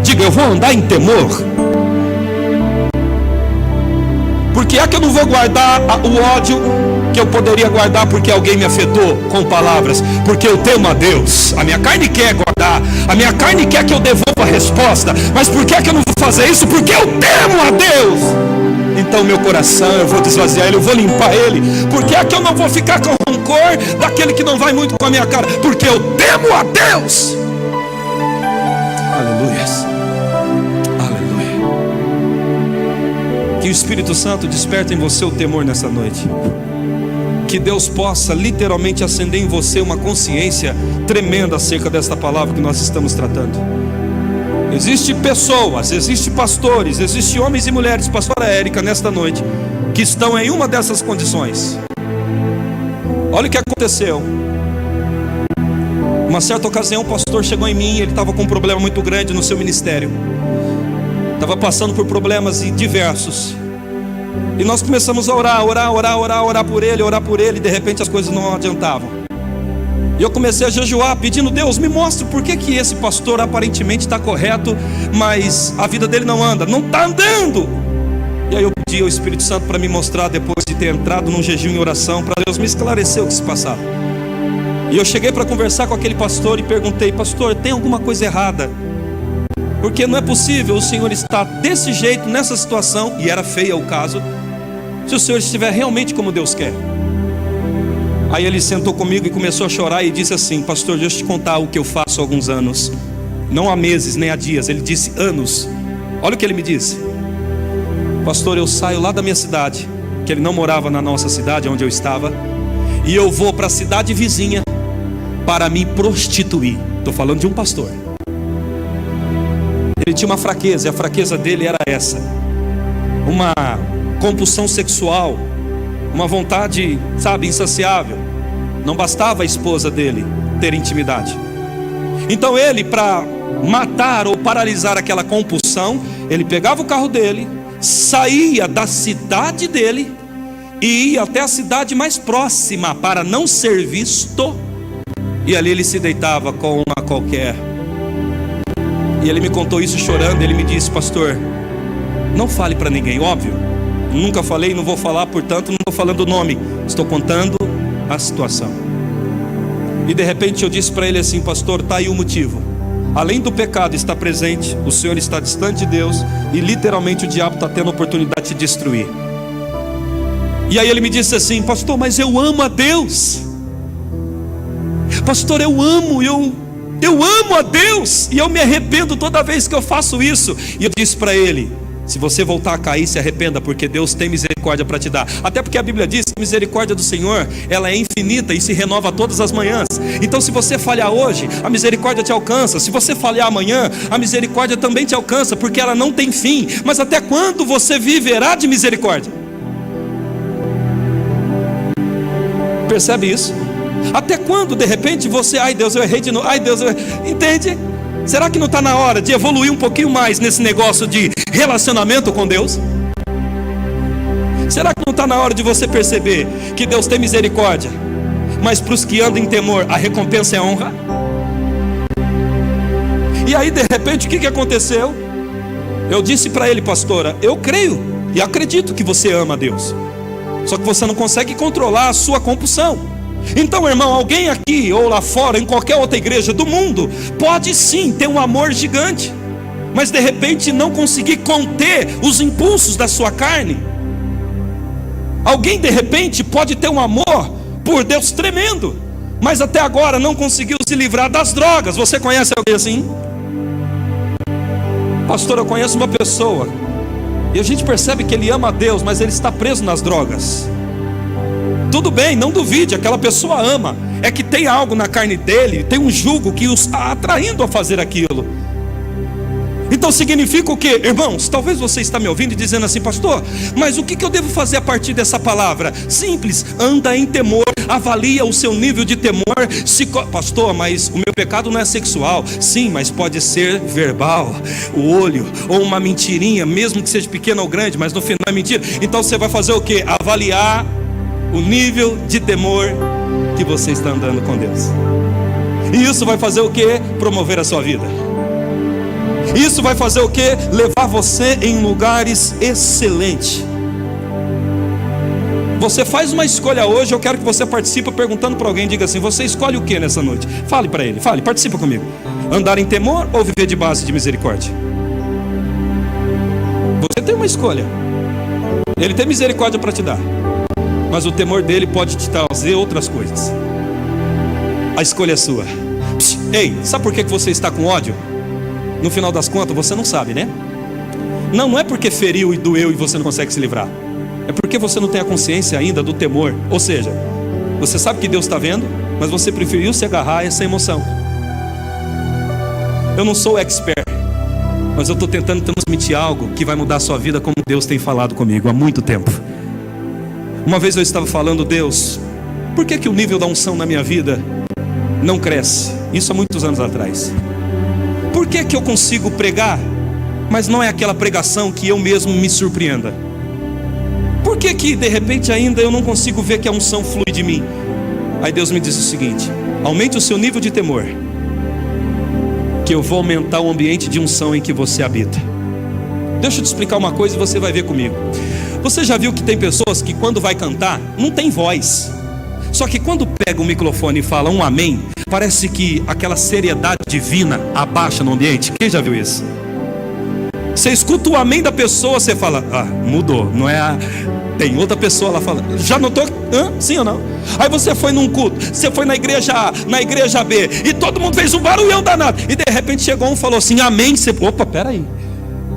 Diga, eu vou andar em temor. Porque é que eu não vou guardar o ódio que eu poderia guardar porque alguém me afetou com palavras? Porque eu temo a Deus. A minha carne quer guardar, a minha carne quer que eu devolva a resposta. Mas por que é que eu não vou fazer isso? Porque eu temo a Deus. Então meu coração, eu vou desvaziar ele, eu vou limpar ele. Por que é que eu não vou ficar com rancor daquele que não vai muito com a minha cara? Porque eu temo a Deus. Aleluia. Aleluia. Que o Espírito Santo desperte em você o temor nessa noite. Que Deus possa literalmente acender em você uma consciência tremenda acerca desta palavra que nós estamos tratando. Existem pessoas, existem pastores, existem homens e mulheres, pastora Érica, nesta noite, que estão em uma dessas condições. Olha o que aconteceu. Uma certa ocasião, o pastor chegou em mim, ele estava com um problema muito grande no seu ministério. Estava passando por problemas diversos. E nós começamos a orar por ele, e de repente as coisas não adiantavam. E eu comecei a jejuar, pedindo, Deus, me mostre por que esse pastor aparentemente está correto, mas a vida dele não anda, não está andando. E aí eu pedi ao Espírito Santo para me mostrar, depois de ter entrado num jejum em oração, para Deus me esclarecer o que se passava. E eu cheguei para conversar com aquele pastor e perguntei, pastor, tem alguma coisa errada? Porque não é possível o senhor estar desse jeito, nessa situação, e era feia o caso, se o senhor estiver realmente como Deus quer. Aí ele sentou comigo e começou a chorar e disse assim, pastor, deixa eu te contar o que eu faço há alguns anos. Não há meses, nem há dias, ele disse anos. Olha o que ele me disse. Pastor, eu saio lá da minha cidade, que ele não morava na nossa cidade, onde eu estava, e eu vou para a cidade vizinha para me prostituir. Estou falando de um pastor. Ele tinha uma fraqueza, e a fraqueza dele era essa: uma compulsão sexual, uma vontade, insaciável. Não bastava a esposa dele ter intimidade. Então ele, para matar ou paralisar aquela compulsão, ele pegava o carro dele, saía da cidade dele e ia até a cidade mais próxima para não ser visto. E ali ele se deitava com uma qualquer. E ele me contou isso chorando. Ele me disse, pastor, não fale para ninguém, óbvio. Nunca falei, não vou falar, portanto não estou falando o nome, estou contando a situação. E de repente eu disse para ele assim, pastor, está aí o motivo. Além do pecado estar presente, o Senhor está distante de Deus, e literalmente o diabo está tendo a oportunidade de te destruir. E aí ele me disse assim, pastor, mas eu amo a Deus. Pastor, eu amo a Deus, e eu me arrependo toda vez que eu faço isso. E eu disse para ele, se você voltar a cair, se arrependa, porque Deus tem misericórdia para te dar. Até porque a Bíblia diz que a misericórdia do Senhor, ela é infinita e se renova todas as manhãs. Então se você falhar hoje, a misericórdia te alcança. Se você falhar amanhã, a misericórdia também te alcança, porque ela não tem fim. Mas até quando você viverá de misericórdia? Percebe isso? Até quando de repente você, ai Deus, eu errei de novo, ai Deus, eu errei. Entende? Será que não está na hora de evoluir um pouquinho mais nesse negócio de relacionamento com Deus? Será que não está na hora de você perceber que Deus tem misericórdia, mas para os que andam em temor, a recompensa é honra? E aí de repente o que aconteceu? Eu disse para ele, pastora, eu creio e acredito que você ama a Deus, só que você não consegue controlar a sua compulsão. Então, irmão, alguém aqui ou lá fora, em qualquer outra igreja do mundo, pode sim ter um amor gigante, mas de repente não conseguir conter os impulsos da sua carne. Alguém de repente pode ter um amor por Deus tremendo, mas até agora não conseguiu se livrar das drogas. Você conhece alguém assim? Pastor, eu conheço uma pessoa, e a gente percebe que ele ama a Deus, mas ele está preso nas drogas. Tudo bem, não duvide, aquela pessoa ama, é que tem algo na carne dele, tem um jugo que o está atraindo a fazer aquilo. Então significa o quê? Irmãos, talvez você está me ouvindo e dizendo assim: pastor, mas o que eu devo fazer a partir dessa palavra? Simples, anda em temor, avalia o seu nível de temor. Pastor, mas o meu pecado não é sexual. Sim, mas pode ser verbal, o olho, ou uma mentirinha, mesmo que seja pequena ou grande, mas no final é mentira. Então você vai fazer o quê? Avaliar o nível de temor que você está andando com Deus. E isso vai fazer o quê? Promover a sua vida. Isso vai fazer o quê? Levar você em lugares excelentes. Você faz uma escolha hoje. Eu quero que você participe perguntando para alguém. Diga assim: você escolhe o que nessa noite? Fale para ele, fale, participa comigo. Andar em temor ou viver de base de misericórdia? Você tem uma escolha. Ele tem misericórdia para te dar, mas o temor dele pode te trazer outras coisas. A escolha é sua. Ei, sabe por que você está com ódio? No final das contas, você não sabe, né? Não é porque feriu e doeu e você não consegue se livrar. É porque você não tem a consciência ainda do temor. Ou seja, você sabe que Deus está vendo, mas você preferiu se agarrar a essa emoção. Eu não sou expert, mas eu estou tentando transmitir algo que vai mudar a sua vida, como Deus tem falado comigo há muito tempo. Uma vez eu estava falando: Deus, por que o nível da unção na minha vida não cresce? Isso há muitos anos atrás. Por que eu consigo pregar, mas não é aquela pregação que eu mesmo me surpreenda? Por que de repente ainda eu não consigo ver que a unção flui de mim? Aí Deus me disse o seguinte: aumente o seu nível de temor, que eu vou aumentar o ambiente de unção em que você habita. Deixa eu te explicar uma coisa e você vai ver comigo. Você já viu que tem pessoas que quando vai cantar não tem voz, só que quando pega o microfone e fala um amém, parece que aquela seriedade divina abaixa no ambiente? Quem já viu isso? Você escuta o amém da pessoa, você fala: ah, mudou, não é a... Tem outra pessoa lá falando. Já notou? Sim ou não? Aí você foi num culto, você foi na igreja A, na igreja B, e todo mundo fez um barulhão danado, e de repente chegou um e falou assim amém. Você, opa, peraí.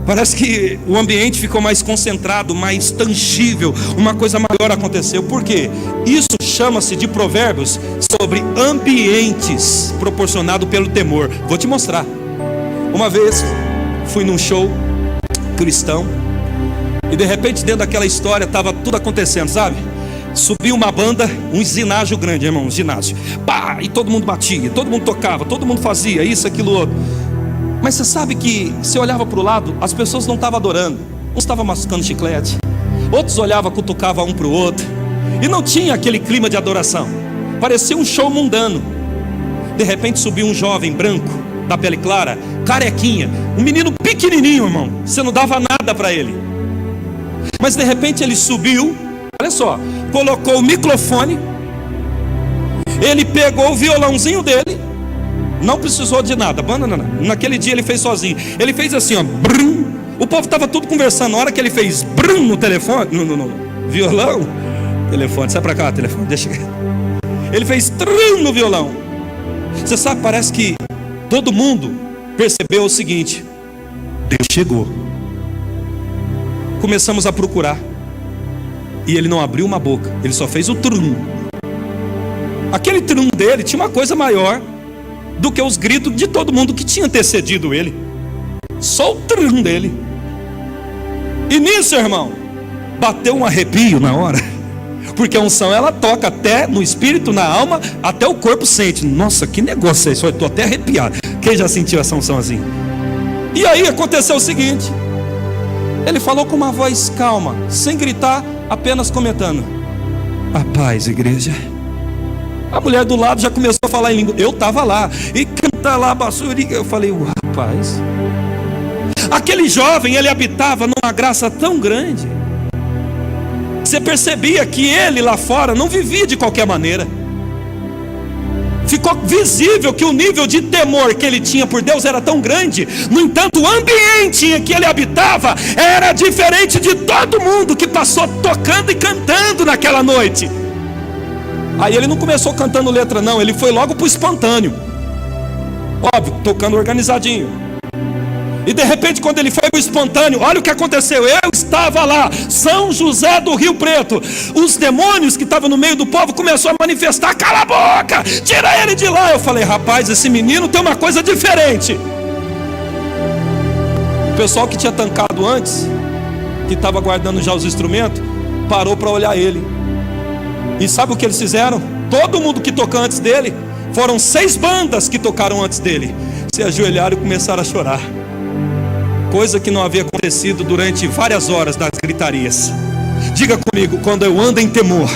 Parece que o ambiente ficou mais concentrado, mais tangível, uma coisa maior aconteceu. Por quê? Isso chama-se de Provérbios sobre ambientes proporcionado pelo temor. Vou te mostrar. Uma vez fui num show cristão, e de repente dentro daquela história estava tudo acontecendo, sabe? Subiu uma banda, um ginásio grande, irmão, um ginásio. Pá, e todo mundo batia, todo mundo tocava, todo mundo fazia isso, aquilo, outro. Mas você sabe que se olhava para o lado, as pessoas não estavam adorando. Uns estavam mascando chiclete, outros olhavam, cutucavam um para o outro, e não tinha aquele clima de adoração. Parecia um show mundano. De repente subiu um jovem branco, da pele clara, carequinha, um menino pequenininho, irmão. Você não dava nada para ele. Mas de repente ele subiu, olha só, colocou o microfone, ele pegou o violãozinho dele, não precisou de nada. Naquele dia ele fez sozinho. Ele fez assim, ó, brum. O povo estava tudo conversando. Na hora que ele fez brum no telefone, no violão, telefone, sai pra cá, telefone, deixa. Ele fez trum no violão. Você sabe, parece que todo mundo percebeu o seguinte: Deus chegou. Começamos a procurar, e ele não abriu uma boca, ele só fez o trum. Aquele trum dele tinha uma coisa maior do que os gritos de todo mundo que tinha antecedido ele. Só o trum dele. E nisso, irmão, bateu um arrepio na hora, porque a unção ela toca até no espírito, na alma, até o corpo sente. Nossa, que negócio é isso? Eu estou até arrepiado. Quem já sentiu essa unção assim? E aí aconteceu o seguinte: ele falou com uma voz calma, sem gritar, apenas comentando: a paz, igreja. A mulher do lado já começou a falar em língua. Eu estava lá, e canta lá, basurica. Eu falei: rapaz. Aquele jovem, ele habitava numa graça tão grande. Você percebia que ele lá fora não vivia de qualquer maneira. Ficou ficou visível que o nível de temor que ele tinha por Deus era tão grande. No entanto, o ambiente em que ele habitava era diferente de todo mundo que passou tocando e cantando naquela noite. Aí ele não começou cantando letra não, ele foi logo para o espontâneo. Óbvio, tocando organizadinho. E de repente, quando ele foi para o espontâneo, olha o que aconteceu. Eu estava lá, São José do Rio Preto. Os demônios que estavam no meio do povo começaram a manifestar: cala a boca, tira ele de lá. Eu falei: rapaz, esse menino tem uma coisa diferente. O pessoal que tinha tancado antes, que estava guardando já os instrumentos, parou para olhar ele. E sabe o que eles fizeram? Todo mundo que tocou antes dele, foram 6 bandas que tocaram antes dele, se ajoelharam e começaram a chorar. Coisa que não havia acontecido durante várias horas das gritarias. Diga comigo: quando eu ando em temor,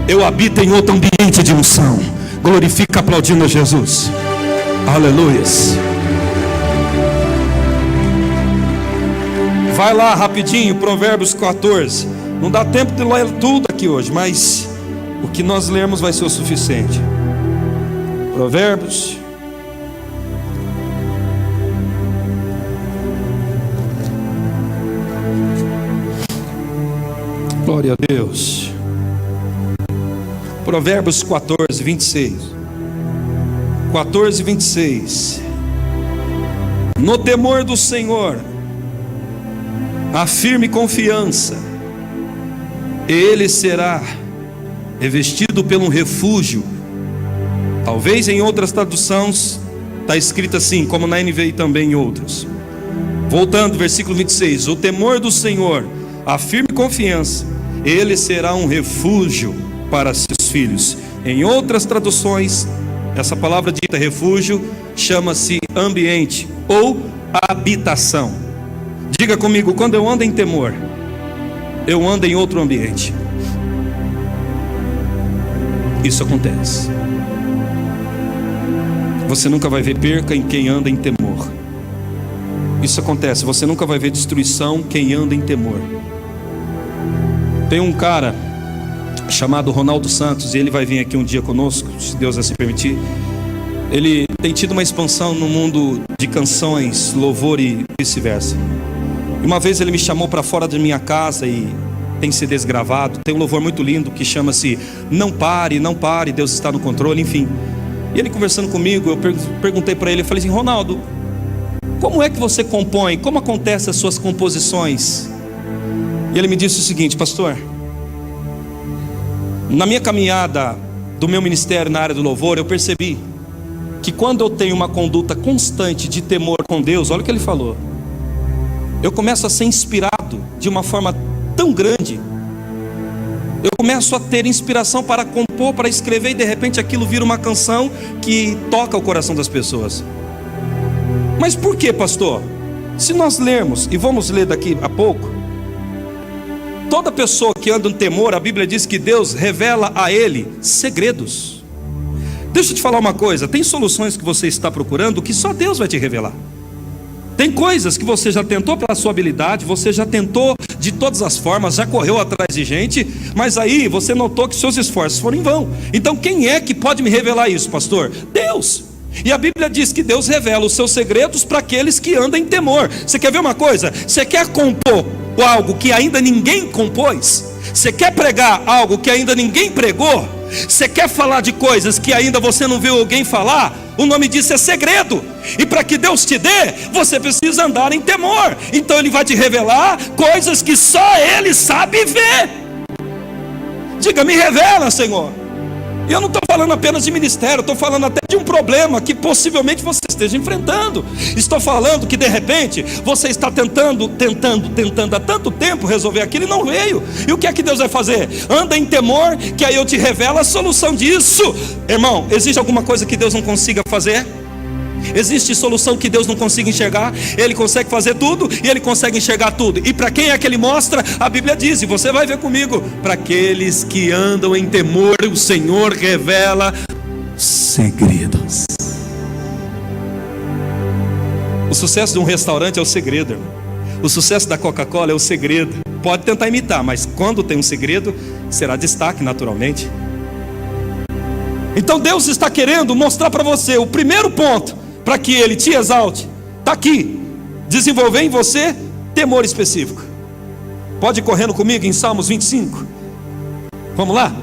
eu habito em outro ambiente de unção. Glorifica aplaudindo a Jesus. Aleluias. Vai lá rapidinho, Provérbios 14. Não dá tempo de ler tudo aqui hoje, mas o que nós lermos vai ser o suficiente. Provérbios. Glória a Deus. Provérbios 14, 26. 14, 26. No temor do Senhor há firme confiança, ele será revestido pelo refúgio. Talvez em outras traduções está escrito assim, como na NVI também em outras. Voltando, versículo 26. O temor do Senhor, a firme confiança, ele será um refúgio para seus filhos. Em outras traduções, essa palavra dita refúgio chama-se ambiente ou habitação. Diga comigo: quando eu ando em temor, eu ando em outro ambiente. Isso acontece. Você nunca vai ver perca em quem anda em temor. Isso acontece. Você nunca vai ver destruição quem anda em temor. Tem um cara chamado Ronaldo Santos, e ele vai vir aqui um dia conosco, se Deus assim permitir. Ele tem tido uma expansão no mundo de canções, louvor e vice-versa. E uma vez ele me chamou para fora da minha casa e tem CDs gravados. Tem um louvor muito lindo que chama-se Não Pare, Não Pare, Deus está no controle, enfim. E ele conversando comigo, eu perguntei para ele, eu falei assim: Ronaldo, como é que você compõe? Como acontecem as suas composições? E ele me disse o seguinte: pastor, na minha caminhada do meu ministério na área do louvor, eu percebi que quando eu tenho uma conduta constante de temor com Deus, olha o que ele falou, eu começo a ser inspirado de uma forma tão grande. Eu começo a ter inspiração para compor, para escrever, e de repente aquilo vira uma canção que toca o coração das pessoas. Mas por que, pastor? Se nós lermos, e vamos ler daqui a pouco, toda pessoa que anda em temor, a Bíblia diz que Deus revela a ele segredos. Deixa eu te falar uma coisa: tem soluções que você está procurando que só Deus vai te revelar. Tem coisas que você já tentou pela sua habilidade, você já tentou de todas as formas, já correu atrás de gente, mas aí você notou que seus esforços foram em vão. Então quem é que pode me revelar isso, pastor? Deus. E a Bíblia diz que Deus revela os seus segredos para aqueles que andam em temor. Você quer ver uma coisa? Você quer compor algo que ainda ninguém compôs? Você quer pregar algo que ainda ninguém pregou? Você quer falar de coisas que ainda você não viu alguém falar? O nome disso é segredo. E para que Deus te dê, você precisa andar em temor. Então Ele vai te revelar coisas que só Ele sabe ver. Diga: me revela, Senhor. E eu não estou falando apenas de ministério, estou falando até de um problema que possivelmente você esteja enfrentando. Estou falando que de repente você está tentando há tanto tempo resolver aquilo e não veio. E o que é que Deus vai fazer? Anda em temor, que aí eu te revelo a solução disso. Irmão, existe alguma coisa que Deus não consiga fazer? Existe solução que Deus não consiga enxergar? Ele consegue fazer tudo e Ele consegue enxergar tudo. E para quem é que Ele mostra? A Bíblia diz, e você vai ver comigo: para aqueles que andam em temor, o Senhor revela segredos. O sucesso de um restaurante é o segredo, irmão. O sucesso da Coca-Cola é o segredo. Pode tentar imitar, mas quando tem um segredo, será destaque naturalmente. Então Deus está querendo mostrar para você o primeiro ponto para que Ele te exalte. Está aqui: desenvolver em você temor específico. Pode ir correndo comigo em Salmos 25. Vamos lá?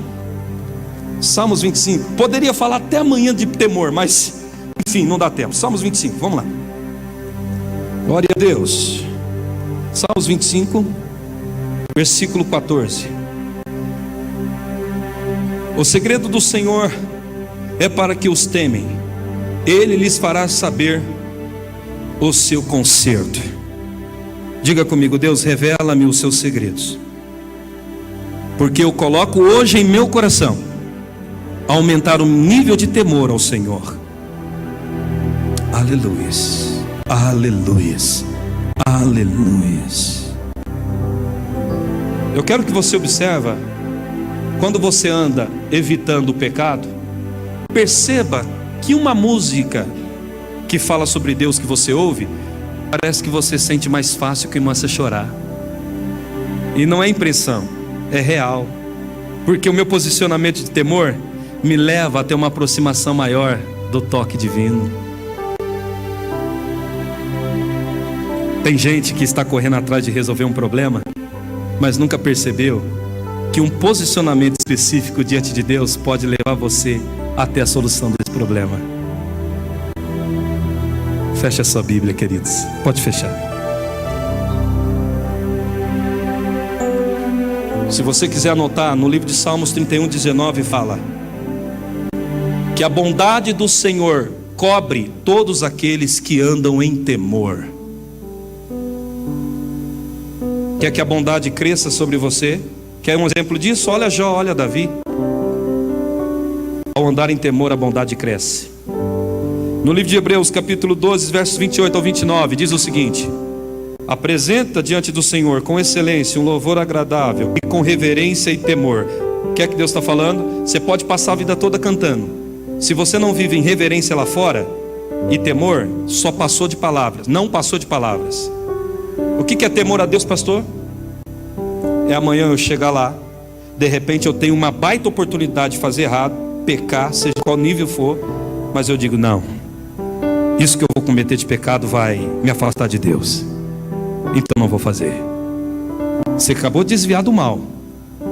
Salmos 25. Poderia falar até amanhã de temor, mas enfim, não dá tempo. Salmos 25, vamos lá. Glória a Deus. Salmos 25, versículo 14. O segredo do Senhor é para que os temem. Ele lhes fará saber o seu conserto. Diga comigo: Deus, revela-me os seus segredos, porque eu coloco hoje em meu coração aumentar o nível de temor ao Senhor. Aleluias, aleluias, aleluias. Eu quero que você observe, quando você anda evitando o pecado, perceba que uma música que fala sobre Deus que você ouve, parece que você sente mais fácil que começa a chorar. E não é impressão, é real. Porque o meu posicionamento de temor me leva a ter uma aproximação maior do toque divino. Tem gente que está correndo atrás de resolver um problema, mas nunca percebeu que um posicionamento específico diante de Deus pode levar você até a solução desse problema. Feche a sua Bíblia, queridos. Pode fechar. Se você quiser anotar, no livro de Salmos 31:19 fala que a bondade do Senhor cobre todos aqueles que andam em temor. Quer que a bondade cresça sobre você? Quer um exemplo disso? Olha Jó, olha Davi. Ao andar em temor, a bondade cresce. No livro de Hebreus, capítulo 12, versos 28 ao 29, diz o seguinte: apresenta diante do Senhor com excelência um louvor agradável e com reverência e temor. O que é que Deus está falando? Você pode passar a vida toda cantando. Se você não vive em reverência lá fora e temor, só passou de palavras, não passou de palavras. O que é temor a Deus, pastor? É amanhã eu chegar lá, de repente eu tenho uma baita oportunidade de fazer errado, pecar, seja qual nível for, mas eu digo: não, isso que eu vou cometer de pecado vai me afastar de Deus, então não vou fazer. Você acabou de desviar do mal,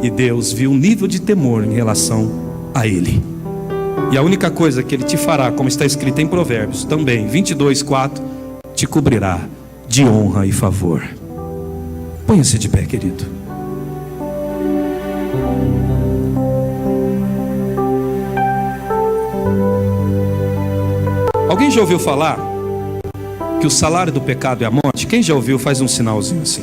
e Deus viu um nível de temor em relação a Ele. E a única coisa que Ele te fará, como está escrito em Provérbios também 22:4, te cobrirá de honra e favor. Ponha-se de pé, querido. Alguém já ouviu falar que o salário do pecado é a morte? Quem já ouviu faz um sinalzinho assim.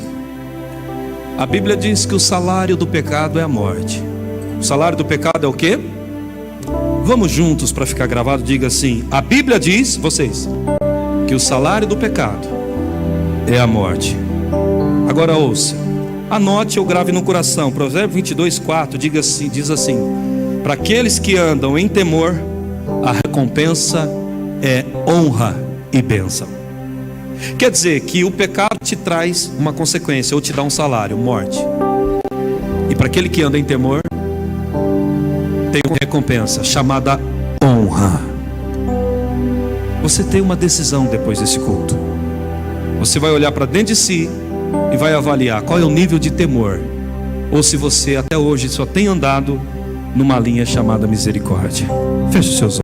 A Bíblia diz que o salário do pecado é a morte. O salário do pecado é o quê? Vamos juntos para ficar gravado, diga assim: a Bíblia diz, vocês, que o salário do pecado é a morte. Agora ouça, anote ou grave no coração. Provérbios 22:4 diz assim: para aqueles que andam em temor, a recompensa é honra e bênção. Quer dizer que o pecado te traz uma consequência, ou te dá um salário, morte. E para aquele que anda em temor, tem uma recompensa chamada honra. Você tem uma decisão depois desse culto. Você vai olhar para dentro de si e vai avaliar qual é o nível de temor, ou se você até hoje só tem andado numa linha chamada misericórdia. Feche os seus olhos.